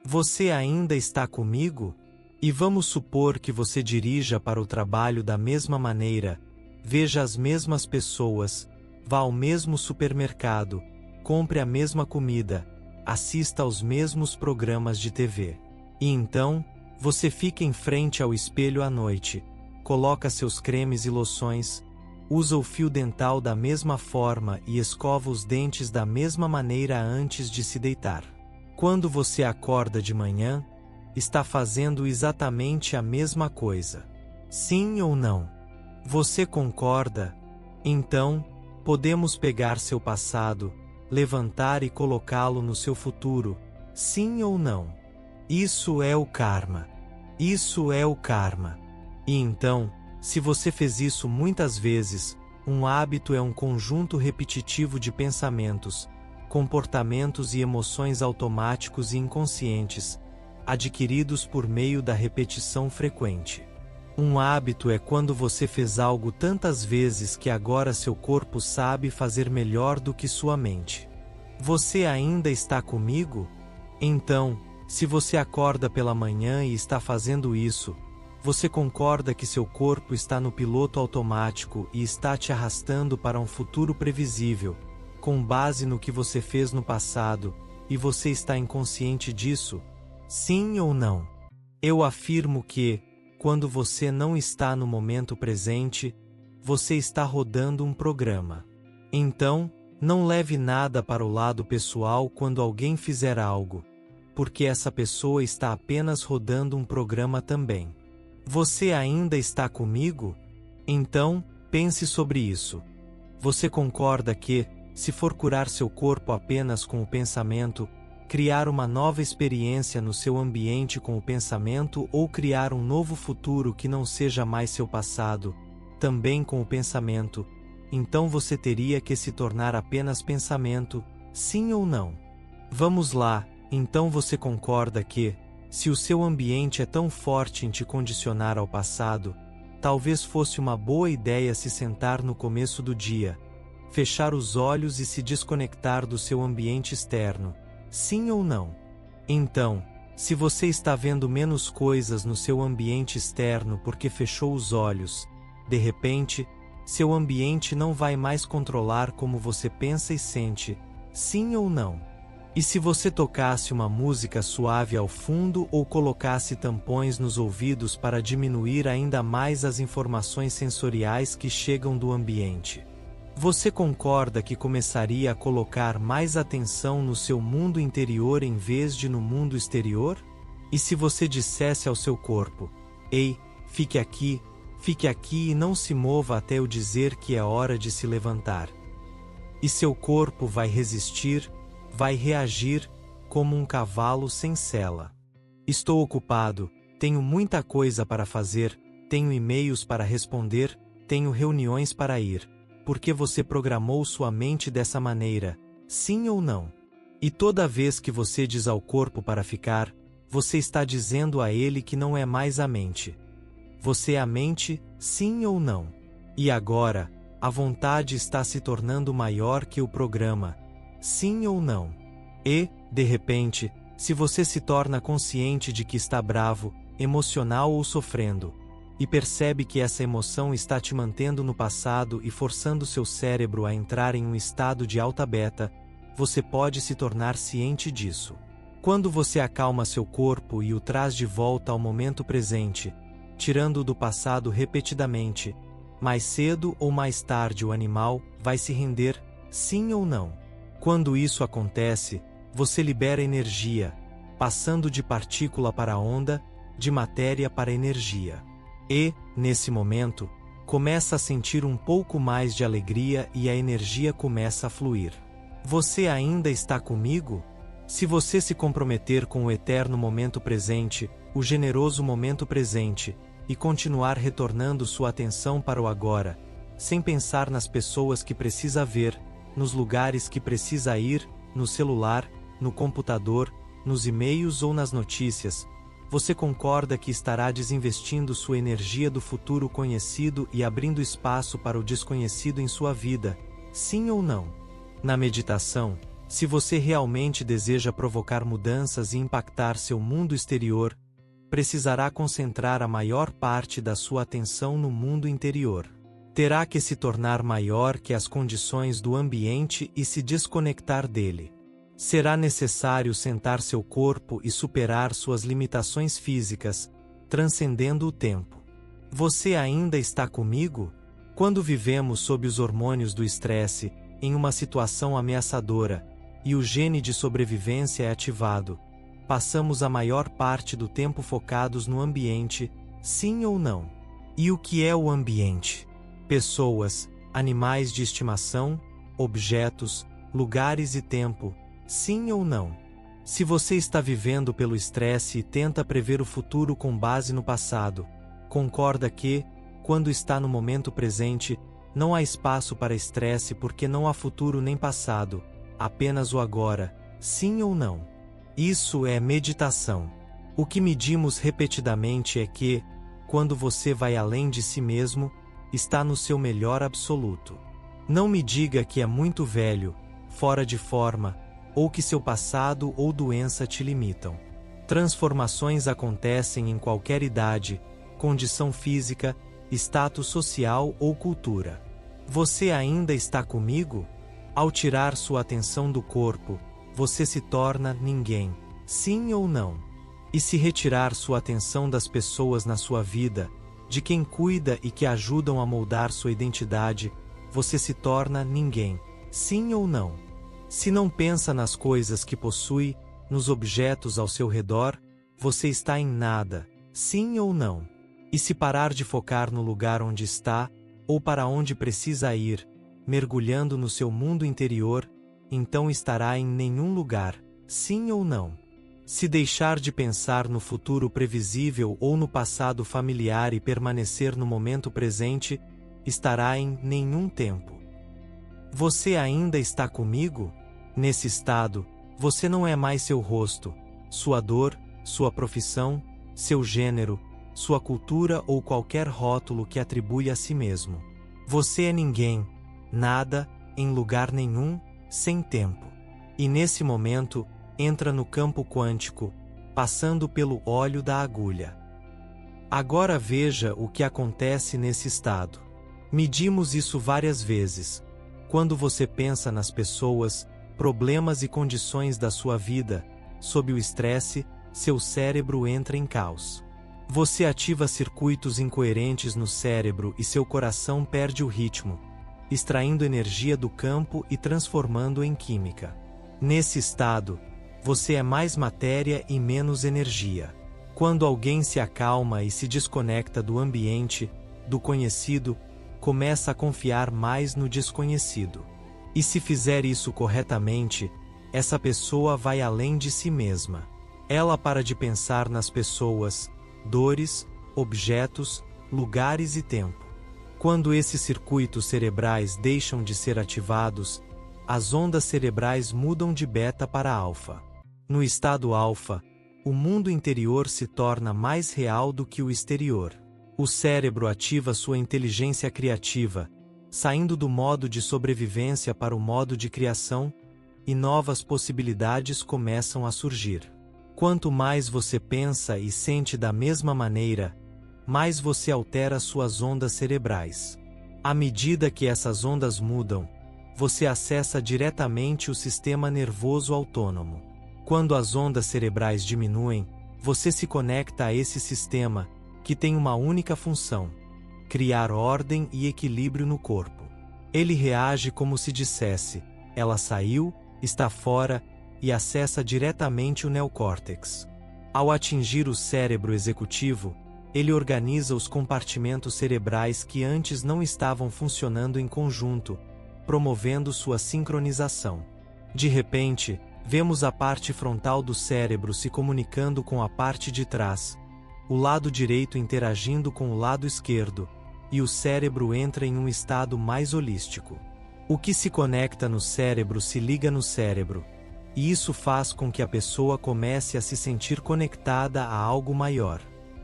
Você ainda está comigo? E vamos supor que você dirija para o trabalho da mesma maneira, veja as mesmas pessoas, vá ao mesmo supermercado, compre a mesma comida, assista aos mesmos programas de TV. E então, você fica em frente ao espelho à noite, coloca seus cremes e loções, usa o fio dental da mesma forma e escova os dentes da mesma maneira antes de se deitar. Quando você acorda de manhã, está fazendo exatamente a mesma coisa. Sim ou não? Você concorda? Então, podemos pegar seu passado, levantar e colocá-lo no seu futuro. Sim ou não? Isso é o karma. Isso é o karma. E então, se você fez isso muitas vezes, um hábito é um conjunto repetitivo de pensamentos, comportamentos e emoções automáticos e inconscientes, adquiridos por meio da repetição frequente. Um hábito é quando você fez algo tantas vezes que agora seu corpo sabe fazer melhor do que sua mente. Você ainda está comigo? Então, se você acorda pela manhã e está fazendo isso, você concorda que seu corpo está no piloto automático e está te arrastando para um futuro previsível, com base no que você fez no passado, e você está inconsciente disso? Sim ou não? Eu afirmo que, quando você não está no momento presente, você está rodando um programa. Então, não leve nada para o lado pessoal quando alguém fizer algo, porque essa pessoa está apenas rodando um programa também. Você ainda está comigo? Então, pense sobre isso. Você concorda que, se for curar seu corpo apenas com o pensamento, criar uma nova experiência no seu ambiente com o pensamento ou criar um novo futuro que não seja mais seu passado, também com o pensamento, então você teria que se tornar apenas pensamento, sim ou não? Vamos lá, então você concorda que, se o seu ambiente é tão forte em te condicionar ao passado, talvez fosse uma boa ideia se sentar no começo do dia, fechar os olhos e se desconectar do seu ambiente externo. Sim ou não? Então, se você está vendo menos coisas no seu ambiente externo porque fechou os olhos, de repente, seu ambiente não vai mais controlar como você pensa e sente, sim ou não? E se você tocasse uma música suave ao fundo ou colocasse tampões nos ouvidos para diminuir ainda mais as informações sensoriais que chegam do ambiente? Você concorda que começaria a colocar mais atenção no seu mundo interior em vez de no mundo exterior? E se você dissesse ao seu corpo, ei, fique aqui e não se mova até eu dizer que é hora de se levantar. E seu corpo vai resistir, vai reagir, como um cavalo sem sela. Estou ocupado, tenho muita coisa para fazer, tenho e-mails para responder, tenho reuniões para ir. Porque você programou sua mente dessa maneira, sim ou não? E toda vez que você diz ao corpo para ficar, você está dizendo a ele que não é mais a mente. Você é a mente, sim ou não? E agora, a vontade está se tornando maior que o programa, sim ou não? E, de repente, se você se torna consciente de que está bravo, emocional ou sofrendo, e percebe que essa emoção está te mantendo no passado e forçando seu cérebro a entrar em um estado de alta beta, você pode se tornar ciente disso. Quando você acalma seu corpo e o traz de volta ao momento presente, tirando-o do passado repetidamente, mais cedo ou mais tarde o animal vai se render, sim ou não? Quando isso acontece, você libera energia, passando de partícula para onda, de matéria para energia. E, nesse momento, começa a sentir um pouco mais de alegria e a energia começa a fluir. Você ainda está comigo? Se você se comprometer com o eterno momento presente, o generoso momento presente, e continuar retornando sua atenção para o agora, sem pensar nas pessoas que precisa ver, nos lugares que precisa ir, no celular, no computador, nos e-mails ou nas notícias, você concorda que estará desinvestindo sua energia do futuro conhecido e abrindo espaço para o desconhecido em sua vida, sim ou não? Na meditação, se você realmente deseja provocar mudanças e impactar seu mundo exterior, precisará concentrar a maior parte da sua atenção no mundo interior. Terá que se tornar maior que as condições do ambiente e se desconectar dele. Será necessário sentar seu corpo e superar suas limitações físicas, transcendendo o tempo. Você ainda está comigo? Quando vivemos sob os hormônios do estresse, em uma situação ameaçadora, e o gene de sobrevivência é ativado, passamos a maior parte do tempo focados no ambiente, sim ou não? E o que é o ambiente? Pessoas, animais de estimação, objetos, lugares e tempo, sim ou não? Se você está vivendo pelo estresse e tenta prever o futuro com base no passado, concorda que, quando está no momento presente, não há espaço para estresse porque não há futuro nem passado, apenas o agora, sim ou não? Isso é meditação. O que medimos repetidamente é que, quando você vai além de si mesmo, está no seu melhor absoluto. Não me diga que é muito velho, fora de forma, ou que seu passado ou doença te limitam. Transformações acontecem em qualquer idade, condição física, status social ou cultura. Você ainda está comigo? Ao tirar sua atenção do corpo, você se torna ninguém, sim ou não? E se retirar sua atenção das pessoas na sua vida, de quem cuida e que ajudam a moldar sua identidade, você se torna ninguém, sim ou não? Se não pensa nas coisas que possui, nos objetos ao seu redor, você está em nada, sim ou não? E se parar de focar no lugar onde está, ou para onde precisa ir, mergulhando no seu mundo interior, então estará em nenhum lugar, sim ou não? Se deixar de pensar no futuro previsível ou no passado familiar e permanecer no momento presente, estará em nenhum tempo. Você ainda está comigo? Nesse estado, você não é mais seu rosto, sua dor, sua profissão, seu gênero, sua cultura ou qualquer rótulo que atribui a si mesmo. Você é ninguém, nada, em lugar nenhum, sem tempo. E nesse momento, entra no campo quântico, passando pelo olho da agulha. Agora veja o que acontece nesse estado. Medimos isso várias vezes. Quando você pensa nas pessoas, problemas e condições da sua vida, sob o estresse, seu cérebro entra em caos. Você ativa circuitos incoerentes no cérebro e seu coração perde o ritmo, extraindo energia do campo e transformando em química. Nesse estado, você é mais matéria e menos energia. Quando alguém se acalma e se desconecta do ambiente, do conhecido, começa a confiar mais no desconhecido. E se fizer isso corretamente, essa pessoa vai além de si mesma. Ela para de pensar nas pessoas, dores, objetos, lugares e tempo. Quando esses circuitos cerebrais deixam de ser ativados, as ondas cerebrais mudam de beta para alfa. No estado alfa, o mundo interior se torna mais real do que o exterior. O cérebro ativa sua inteligência criativa, saindo do modo de sobrevivência para o modo de criação, e novas possibilidades começam a surgir. Quanto mais você pensa e sente da mesma maneira, mais você altera suas ondas cerebrais. À medida que essas ondas mudam, você acessa diretamente o sistema nervoso autônomo. Quando as ondas cerebrais diminuem, você se conecta a esse sistema, que tem uma única função: criar ordem e equilíbrio no corpo. Ele reage como se dissesse: ela saiu, está fora, e acessa diretamente o neocórtex. Ao atingir o cérebro executivo, ele organiza os compartimentos cerebrais que antes não estavam funcionando em conjunto, promovendo sua sincronização. De repente, vemos a parte frontal do cérebro se comunicando com a parte de trás, o lado direito interagindo com o lado esquerdo, e o cérebro entra em um estado mais holístico. O que se conecta no cérebro se liga no cérebro, e isso faz com que a pessoa comece a se sentir conectada a algo maior.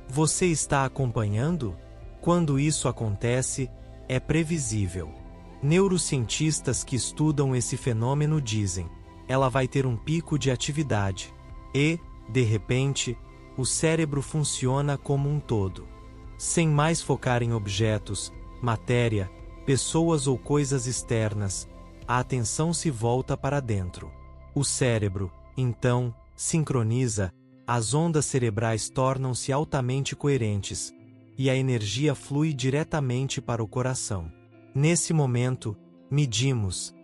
Você está acompanhando? Quando isso acontece, é previsível. Neurocientistas que estudam esse fenômeno dizem: ela vai ter um pico de atividade. E, de repente, o cérebro funciona como um todo. Sem mais focar em objetos, matéria, pessoas ou coisas externas, a atenção se volta para dentro. O cérebro, então, sincroniza, as ondas cerebrais tornam-se altamente coerentes, e a energia flui diretamente para o coração. Nesse momento, medimos.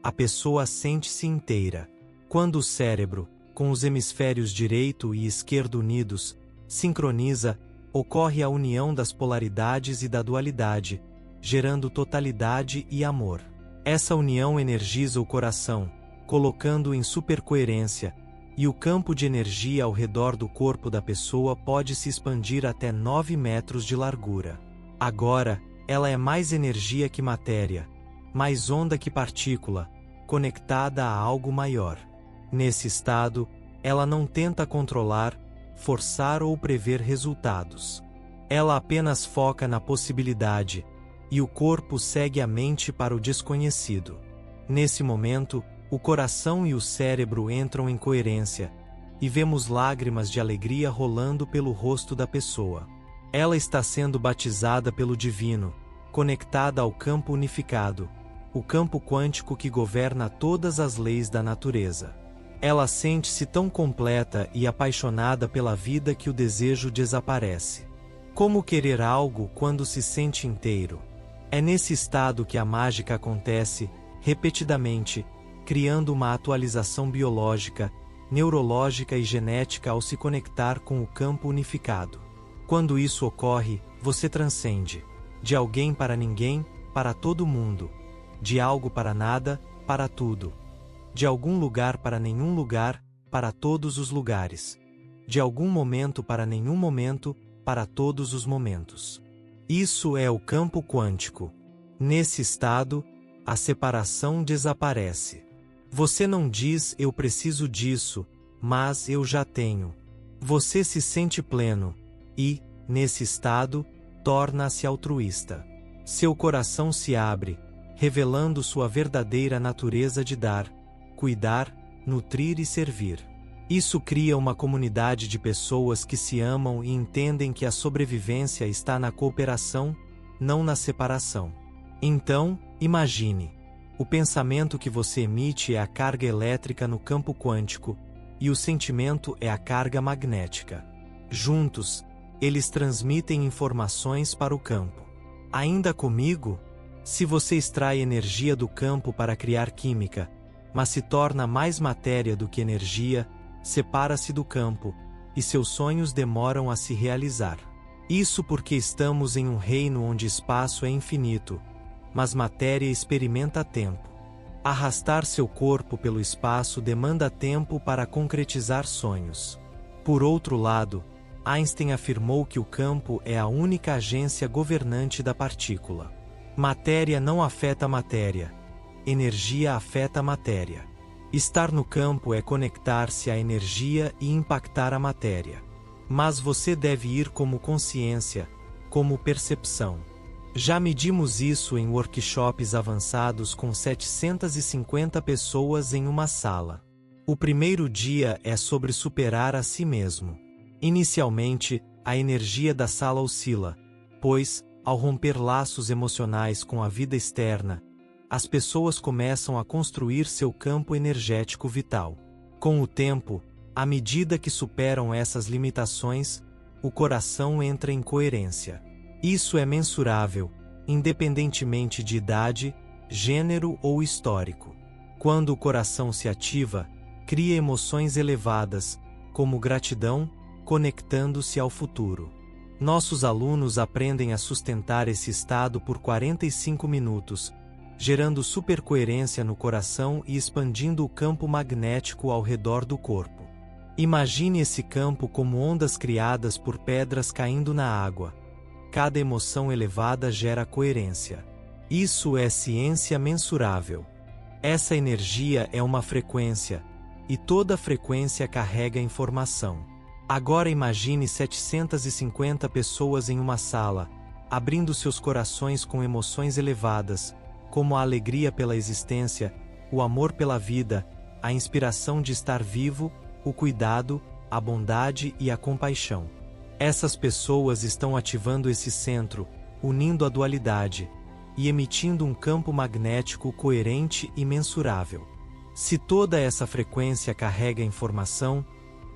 A pessoa sente-se inteira. Quando o cérebro, com os hemisférios direito e esquerdo unidos, sincroniza, ocorre a união das polaridades e da dualidade, gerando totalidade e amor. Essa união energiza o coração, colocando-o em supercoerência, e o campo de energia ao redor do corpo da pessoa pode se expandir até 9 metros de largura. Agora, ela é mais energia que matéria, mais onda que partícula, conectada a algo maior. Nesse estado, ela não tenta controlar, forçar ou prever resultados. Ela apenas foca na possibilidade, e o corpo segue a mente para o desconhecido. Nesse momento, o coração e o cérebro entram em coerência, e vemos lágrimas de alegria rolando pelo rosto da pessoa. Ela está sendo batizada pelo divino, conectada ao campo unificado, o campo quântico que governa todas as leis da natureza. Ela sente-se tão completa e apaixonada pela vida que o desejo desaparece. Como querer algo quando se sente inteiro? É nesse estado que a mágica acontece, repetidamente, criando uma atualização biológica, neurológica e genética ao se conectar com o campo unificado. Quando isso ocorre, você transcende. De alguém para ninguém, para todo mundo. De algo para nada, para tudo. De algum lugar para nenhum lugar, para todos os lugares. De algum momento para nenhum momento, para todos os momentos. Isso é o campo quântico. Nesse estado, a separação desaparece. Você não diz eu preciso disso, mas eu já tenho. Você se sente pleno e, nesse estado, torna-se altruísta. Seu coração se abre, revelando sua verdadeira natureza de dar, cuidar, nutrir e servir. Isso cria uma comunidade de pessoas que se amam e entendem que a sobrevivência está na cooperação, não na separação. Então, imagine. O pensamento que você emite é a carga elétrica no campo quântico, e o sentimento é a carga magnética. Juntos, eles transmitem informações para o campo. Ainda comigo? Se você extrai energia do campo para criar química, mas se torna mais matéria do que energia, separa-se do campo, e seus sonhos demoram a se realizar. Isso porque estamos em um reino onde espaço é infinito, mas matéria experimenta tempo. Arrastar seu corpo pelo espaço demanda tempo para concretizar sonhos. Por outro lado, Einstein afirmou que o campo é a única agência governante da partícula. Matéria não afeta matéria. Energia afeta matéria. Estar no campo é conectar-se à energia e impactar a matéria. Mas você deve ir como consciência, como percepção. Já medimos isso em workshops avançados com 750 pessoas em uma sala. O primeiro dia é sobre superar a si mesmo. Inicialmente, a energia da sala oscila, pois, ao romper laços emocionais com a vida externa, as pessoas começam a construir seu campo energético vital. Com o tempo, à medida que superam essas limitações, o coração entra em coerência. Isso é mensurável, independentemente de idade, gênero ou histórico. Quando o coração se ativa, cria emoções elevadas, como gratidão, conectando-se ao futuro. Nossos alunos aprendem a sustentar esse estado por 45 minutos, gerando supercoerência no coração e expandindo o campo magnético ao redor do corpo. Imagine esse campo como ondas criadas por pedras caindo na água. Cada emoção elevada gera coerência. Isso é ciência mensurável. Essa energia é uma frequência, e toda frequência carrega informação. Agora imagine 750 pessoas em uma sala, abrindo seus corações com emoções elevadas, como a alegria pela existência, o amor pela vida, a inspiração de estar vivo, o cuidado, a bondade e a compaixão. Essas pessoas estão ativando esse centro, unindo a dualidade, e emitindo um campo magnético coerente e mensurável. Se toda essa frequência carrega informação,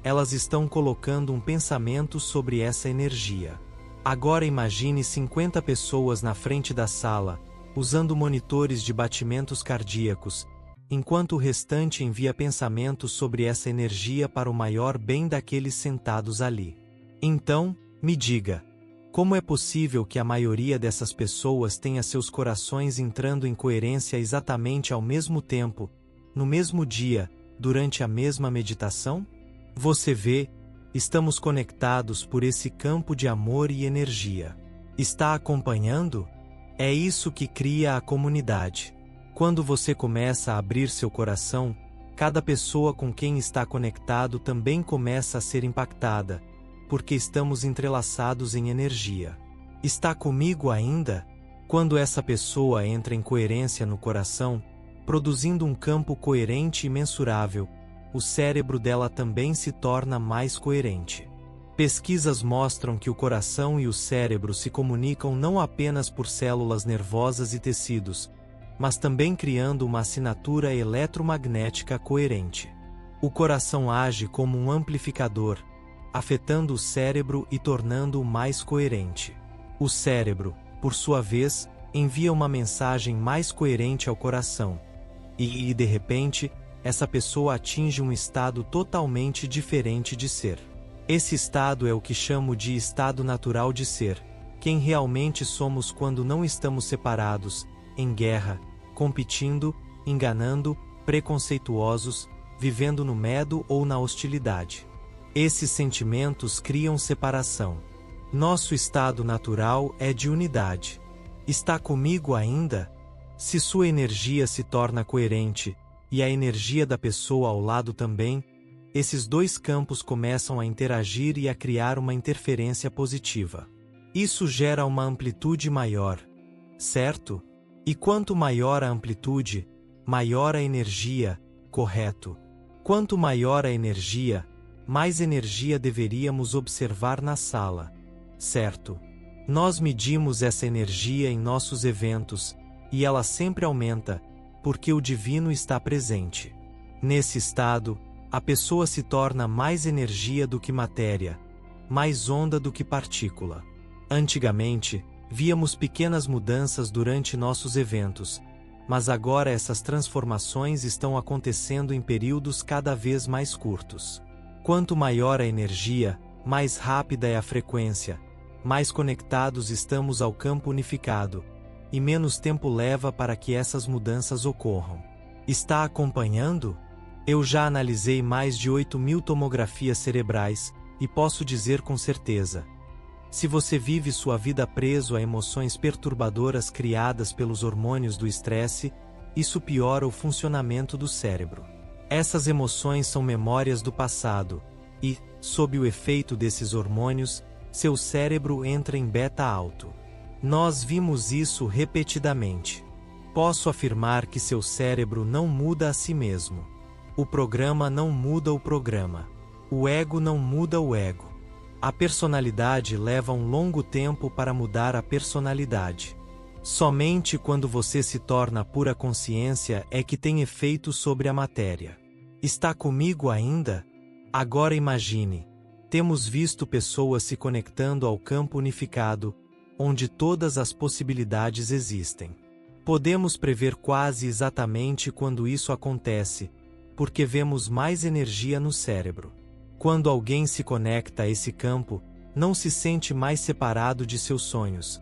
elas estão colocando um pensamento sobre essa energia. Agora imagine 50 pessoas na frente da sala, usando monitores de batimentos cardíacos, enquanto o restante envia pensamentos sobre essa energia para o maior bem daqueles sentados ali. Então, me diga, como é possível que a maioria dessas pessoas tenha seus corações entrando em coerência exatamente ao mesmo tempo, no mesmo dia, durante a mesma meditação? Você vê, estamos conectados por esse campo de amor e energia. Está acompanhando? É isso que cria a comunidade. Quando você começa a abrir seu coração, cada pessoa com quem está conectado também começa a ser impactada, porque estamos entrelaçados em energia. Está comigo ainda? Quando essa pessoa entra em coerência no coração, produzindo um campo coerente e mensurável, o cérebro dela também se torna mais coerente. Pesquisas mostram que o coração e o cérebro se comunicam não apenas por células nervosas e tecidos, mas também criando uma assinatura eletromagnética coerente. O coração age como um amplificador, afetando o cérebro e tornando-o mais coerente. O cérebro, por sua vez, envia uma mensagem mais coerente ao coração. E de repente, essa pessoa atinge um estado totalmente diferente de ser. Esse estado é o que chamo de estado natural de ser, quem realmente somos quando não estamos separados, em guerra, competindo, enganando, preconceituosos, vivendo no medo ou na hostilidade. Esses sentimentos criam separação. Nosso estado natural é de unidade. Está comigo ainda? Se sua energia se torna coerente, e a energia da pessoa ao lado também, esses dois campos começam a interagir e a criar uma interferência positiva. Isso gera uma amplitude maior, certo? E quanto maior a amplitude, maior a energia, correto? Quanto maior a energia, mais energia deveríamos observar na sala, certo? Nós medimos essa energia em nossos eventos, e ela sempre aumenta, porque o divino está presente. Nesse estado, a pessoa se torna mais energia do que matéria, mais onda do que partícula. Antigamente, víamos pequenas mudanças durante nossos eventos, mas agora essas transformações estão acontecendo em períodos cada vez mais curtos. Quanto maior a energia, mais rápida é a frequência, mais conectados estamos ao campo unificado, e menos tempo leva para que essas mudanças ocorram. Está acompanhando? Eu já analisei mais de 8.000 tomografias cerebrais, e posso dizer com certeza: se você vive sua vida preso a emoções perturbadoras criadas pelos hormônios do estresse, isso piora o funcionamento do cérebro. Essas emoções são memórias do passado, e, sob o efeito desses hormônios, seu cérebro entra em beta alto. Nós vimos isso repetidamente. Posso afirmar que seu cérebro não muda a si mesmo. O programa não muda o programa. O ego não muda o ego. A personalidade leva um longo tempo para mudar a personalidade. Somente quando você se torna pura consciência é que tem efeito sobre a matéria. Está comigo ainda? Agora imagine. Temos visto pessoas se conectando ao campo unificado, onde todas as possibilidades existem. Podemos prever quase exatamente quando isso acontece, porque vemos mais energia no cérebro. Quando alguém se conecta a esse campo, não se sente mais separado de seus sonhos.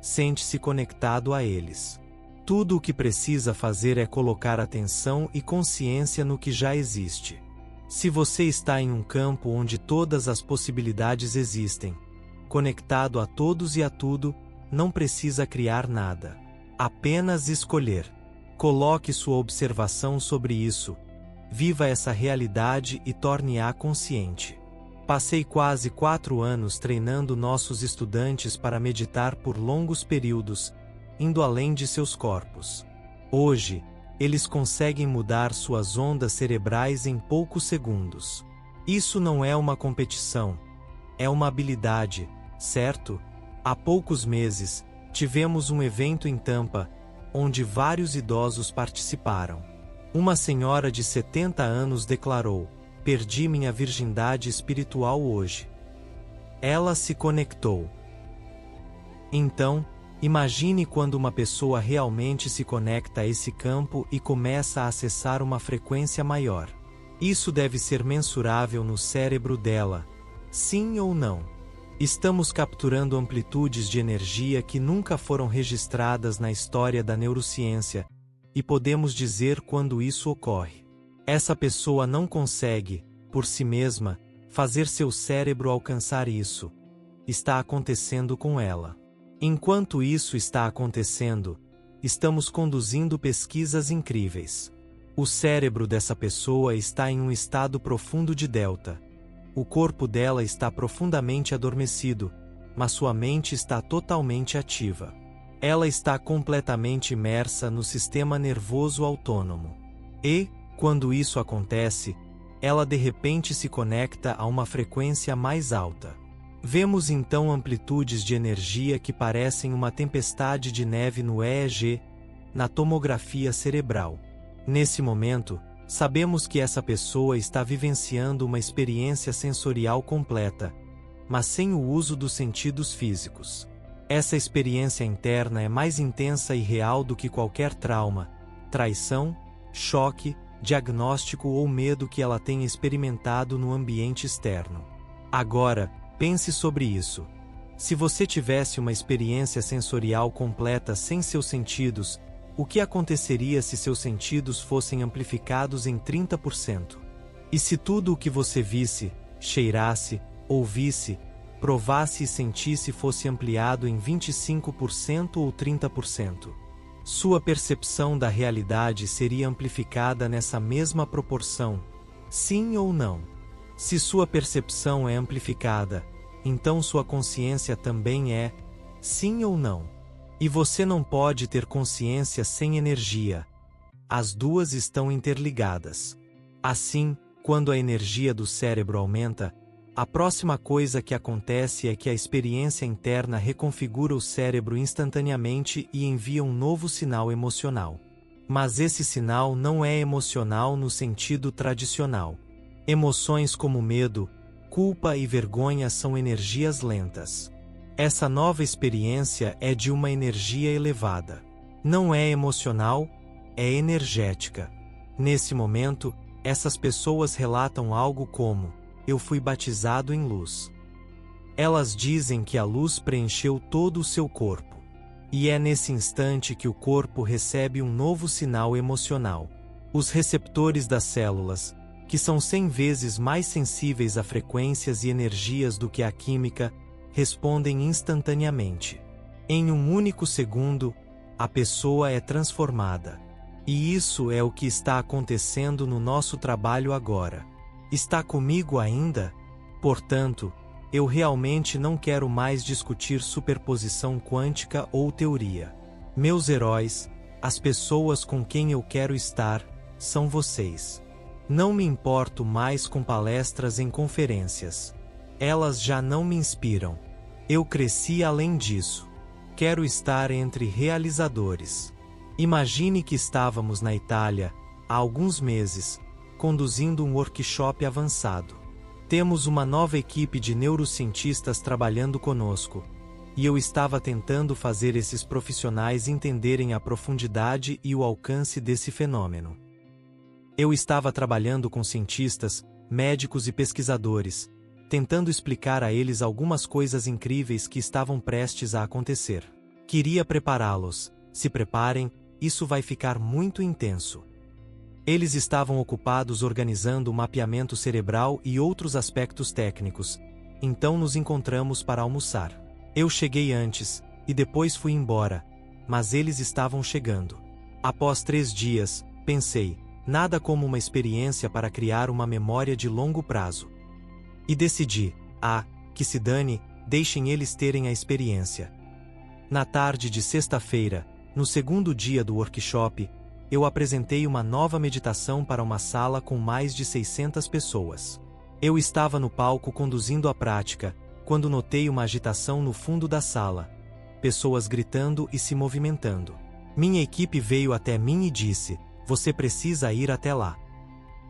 Sente-se conectado a eles. Tudo o que precisa fazer é colocar atenção e consciência no que já existe. Se você está em um campo onde todas as possibilidades existem, conectado a todos e a tudo, não precisa criar nada. Apenas escolher. Coloque sua observação sobre isso. Viva essa realidade e torne-a consciente. Passei quase 4 anos treinando nossos estudantes para meditar por longos períodos, indo além de seus corpos. Hoje, eles conseguem mudar suas ondas cerebrais em poucos segundos. Isso não é uma competição. É uma habilidade, certo? Há poucos meses, tivemos um evento em Tampa, onde vários idosos participaram. Uma senhora de 70 anos declarou: "Perdi minha virgindade espiritual hoje." Ela se conectou. Então, imagine quando uma pessoa realmente se conecta a esse campo e começa a acessar uma frequência maior. Isso deve ser mensurável no cérebro dela. Sim ou não? Estamos capturando amplitudes de energia que nunca foram registradas na história da neurociência, e podemos dizer quando isso ocorre. Essa pessoa não consegue, por si mesma, fazer seu cérebro alcançar isso. Está acontecendo com ela. Enquanto isso está acontecendo, estamos conduzindo pesquisas incríveis. O cérebro dessa pessoa está em um estado profundo de delta. O corpo dela está profundamente adormecido, mas sua mente está totalmente ativa. Ela está completamente imersa no sistema nervoso autônomo. E, quando isso acontece, ela de repente se conecta a uma frequência mais alta. Vemos então amplitudes de energia que parecem uma tempestade de neve no EEG, na tomografia cerebral. Nesse momento, sabemos que essa pessoa está vivenciando uma experiência sensorial completa, mas sem o uso dos sentidos físicos. Essa experiência interna é mais intensa e real do que qualquer trauma, traição, choque, diagnóstico ou medo que ela tenha experimentado no ambiente externo. Agora, pense sobre isso. Se você tivesse uma experiência sensorial completa sem seus sentidos, o que aconteceria se seus sentidos fossem amplificados em 30%? E se tudo o que você visse, cheirasse, ouvisse, provasse e sentisse fosse ampliado em 25% ou 30%? Sua percepção da realidade seria amplificada nessa mesma proporção, sim ou não? Se sua percepção é amplificada, então sua consciência também é, sim ou não? E você não pode ter consciência sem energia. As duas estão interligadas. Assim, quando a energia do cérebro aumenta, a próxima coisa que acontece é que a experiência interna reconfigura o cérebro instantaneamente e envia um novo sinal emocional. Mas esse sinal não é emocional no sentido tradicional. Emoções como medo, culpa e vergonha são energias lentas. Essa nova experiência é de uma energia elevada. Não é emocional, é energética. Nesse momento, essas pessoas relatam algo como: "Eu fui batizado em luz." Elas dizem que a luz preencheu todo o seu corpo. E é nesse instante que o corpo recebe um novo sinal emocional. Os receptores das células, que são 100 vezes mais sensíveis a frequências e energias do que a química, respondem instantaneamente. Em um único segundo, a pessoa é transformada. E isso é o que está acontecendo no nosso trabalho agora. Está comigo ainda? Portanto, eu realmente não quero mais discutir superposição quântica ou teoria. Meus heróis, as pessoas com quem eu quero estar, são vocês. Não me importo mais com palestras em conferências. Elas já não me inspiram. Eu cresci além disso. Quero estar entre realizadores. Imagine que estávamos na Itália, há alguns meses, conduzindo um workshop avançado. Temos uma nova equipe de neurocientistas trabalhando conosco, e eu estava tentando fazer esses profissionais entenderem a profundidade e o alcance desse fenômeno. Eu estava trabalhando com cientistas, médicos e pesquisadores, tentando explicar a eles algumas coisas incríveis que estavam prestes a acontecer. Queria prepará-los. Se preparem, isso vai ficar muito intenso. Eles estavam ocupados organizando o mapeamento cerebral e outros aspectos técnicos, então nos encontramos para almoçar. Eu cheguei antes, e depois fui embora, mas eles estavam chegando. Após 3 dias, pensei, nada como uma experiência para criar uma memória de longo prazo. E decidi, que se dane, deixem eles terem a experiência. Na tarde de sexta-feira, no segundo dia do workshop, eu apresentei uma nova meditação para uma sala com mais de 600 pessoas. Eu estava no palco conduzindo a prática, quando notei uma agitação no fundo da sala. Pessoas gritando e se movimentando. Minha equipe veio até mim e disse, você precisa ir até lá.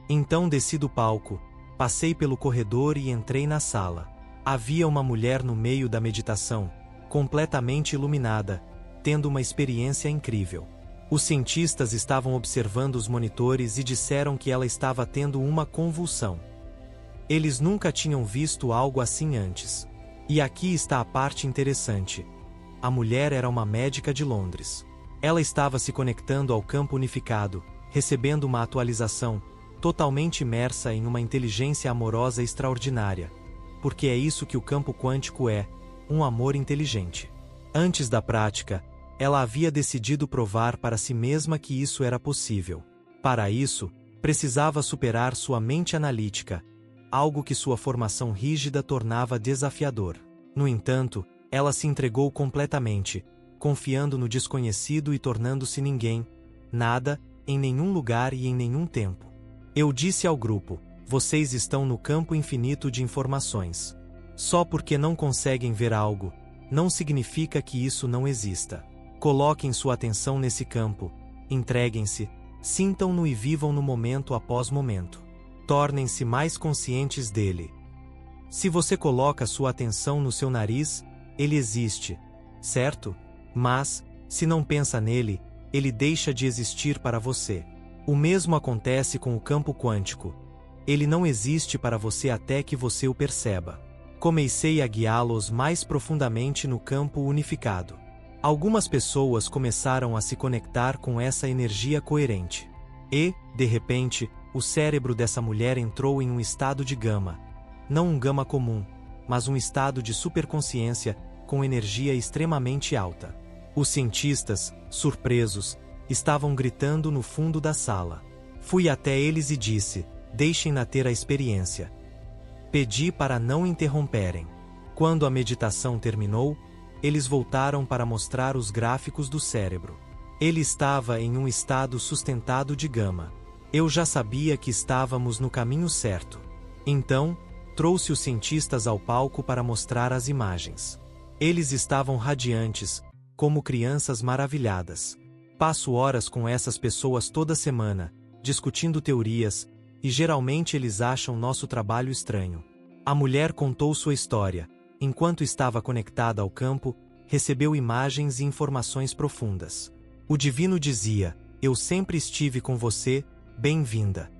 Então desci do palco, passei pelo corredor e entrei na sala. Havia uma mulher no meio da meditação, completamente iluminada, tendo uma experiência incrível. Os cientistas estavam observando os monitores e disseram que ela estava tendo uma convulsão. Eles nunca tinham visto algo assim antes. E aqui está a parte interessante. A mulher era uma médica de Londres. Ela estava se conectando ao campo unificado, recebendo uma atualização, totalmente imersa em uma inteligência amorosa extraordinária. Porque é isso que o campo quântico é, um amor inteligente. Antes da prática, ela havia decidido provar para si mesma que isso era possível. Para isso, precisava superar sua mente analítica, algo que sua formação rígida tornava desafiador. No entanto, ela se entregou completamente, confiando no desconhecido e tornando-se ninguém, nada, em nenhum lugar e em nenhum tempo. Eu disse ao grupo, vocês estão no campo infinito de informações. Só porque não conseguem ver algo, não significa que isso não exista. Coloquem sua atenção nesse campo, entreguem-se, sintam-no e vivam no momento após momento. Tornem-se mais conscientes dele. Se você coloca sua atenção no seu nariz, ele existe, certo? Mas, se não pensa nele, ele deixa de existir para você. O mesmo acontece com o campo quântico. Ele não existe para você até que você o perceba. Comecei a guiá-los mais profundamente no campo unificado. Algumas pessoas começaram a se conectar com essa energia coerente. E, de repente, o cérebro dessa mulher entrou em um estado de gama. Não um gama comum, mas um estado de superconsciência com energia extremamente alta. Os cientistas, surpresos, estavam gritando no fundo da sala. Fui até eles e disse, deixem-na ter a experiência. Pedi para não interromperem. Quando a meditação terminou, eles voltaram para mostrar os gráficos do cérebro. Ele estava em um estado sustentado de gama. Eu já sabia que estávamos no caminho certo. Então, trouxe os cientistas ao palco para mostrar as imagens. Eles estavam radiantes, como crianças maravilhadas. Passo horas com essas pessoas toda semana, discutindo teorias, e geralmente eles acham nosso trabalho estranho. A mulher contou sua história. Enquanto estava conectada ao campo, recebeu imagens e informações profundas. O divino dizia, eu sempre estive com você, bem-vinda.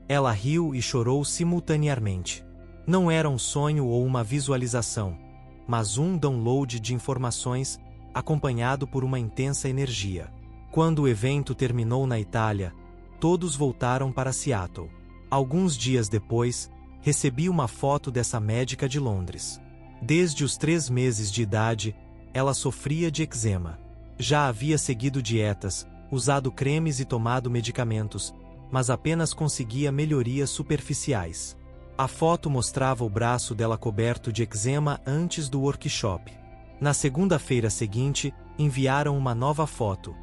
Ela riu e chorou simultaneamente. Não era um sonho ou uma visualização, mas um download de informações, acompanhado por uma intensa energia. Quando o evento terminou na Itália, todos voltaram para Seattle. Alguns dias depois, recebi uma foto dessa médica de Londres. Desde os 3 meses de idade, ela sofria de eczema. Já havia seguido dietas, usado cremes e tomado medicamentos, mas apenas conseguia melhorias superficiais. A foto mostrava o braço dela coberto de eczema antes do workshop. Na segunda-feira seguinte, enviaram uma nova foto.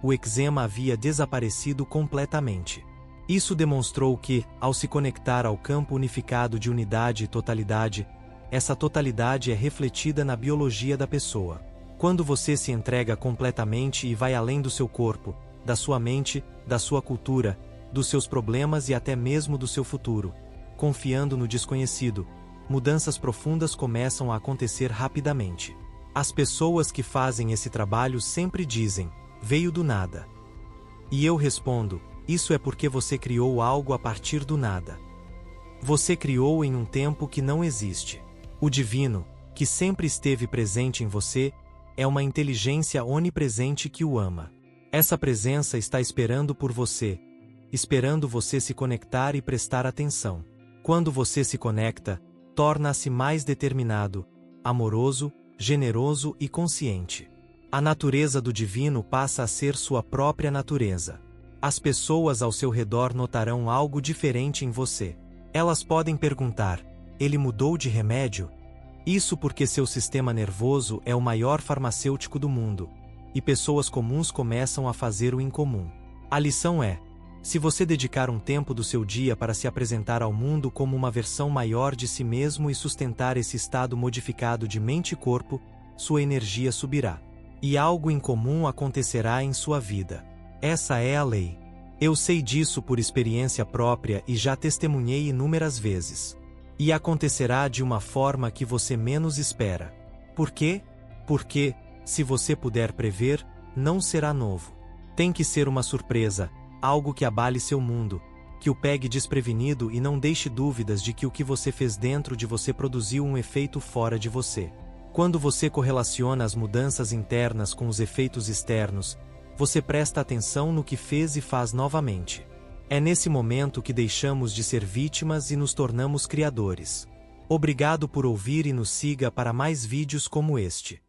O eczema havia desaparecido completamente. Isso demonstrou que, ao se conectar ao campo unificado de unidade e totalidade, essa totalidade é refletida na biologia da pessoa. Quando você se entrega completamente e vai além do seu corpo, da sua mente, da sua cultura, dos seus problemas e até mesmo do seu futuro, confiando no desconhecido, mudanças profundas começam a acontecer rapidamente. As pessoas que fazem esse trabalho sempre dizem, veio do nada. E eu respondo, isso é porque você criou algo a partir do nada. Você criou em um tempo que não existe. O divino, que sempre esteve presente em você, é uma inteligência onipresente que o ama. Essa presença está esperando por você. esperando você se conectar e prestar atenção. Quando você se conecta, torna-se mais determinado, amoroso, generoso e consciente. A natureza do divino passa a ser sua própria natureza. As pessoas ao seu redor notarão algo diferente em você. Elas podem perguntar: ele mudou de remédio? Isso porque seu sistema nervoso é o maior farmacêutico do mundo, e pessoas comuns começam a fazer o incomum. A lição é: se você dedicar um tempo do seu dia para se apresentar ao mundo como uma versão maior de si mesmo e sustentar esse estado modificado de mente e corpo, sua energia subirá. E algo incomum acontecerá em sua vida. Essa é a lei. Eu sei disso por experiência própria e já testemunhei inúmeras vezes. E acontecerá de uma forma que você menos espera. Por quê? Porque, se você puder prever, não será novo. Tem que ser uma surpresa, algo que abale seu mundo, que o pegue desprevenido e não deixe dúvidas de que o que você fez dentro de você produziu um efeito fora de você. Quando você correlaciona as mudanças internas com os efeitos externos, você presta atenção no que fez e faz novamente. É nesse momento que deixamos de ser vítimas e nos tornamos criadores. Obrigado por ouvir e nos siga para mais vídeos como este.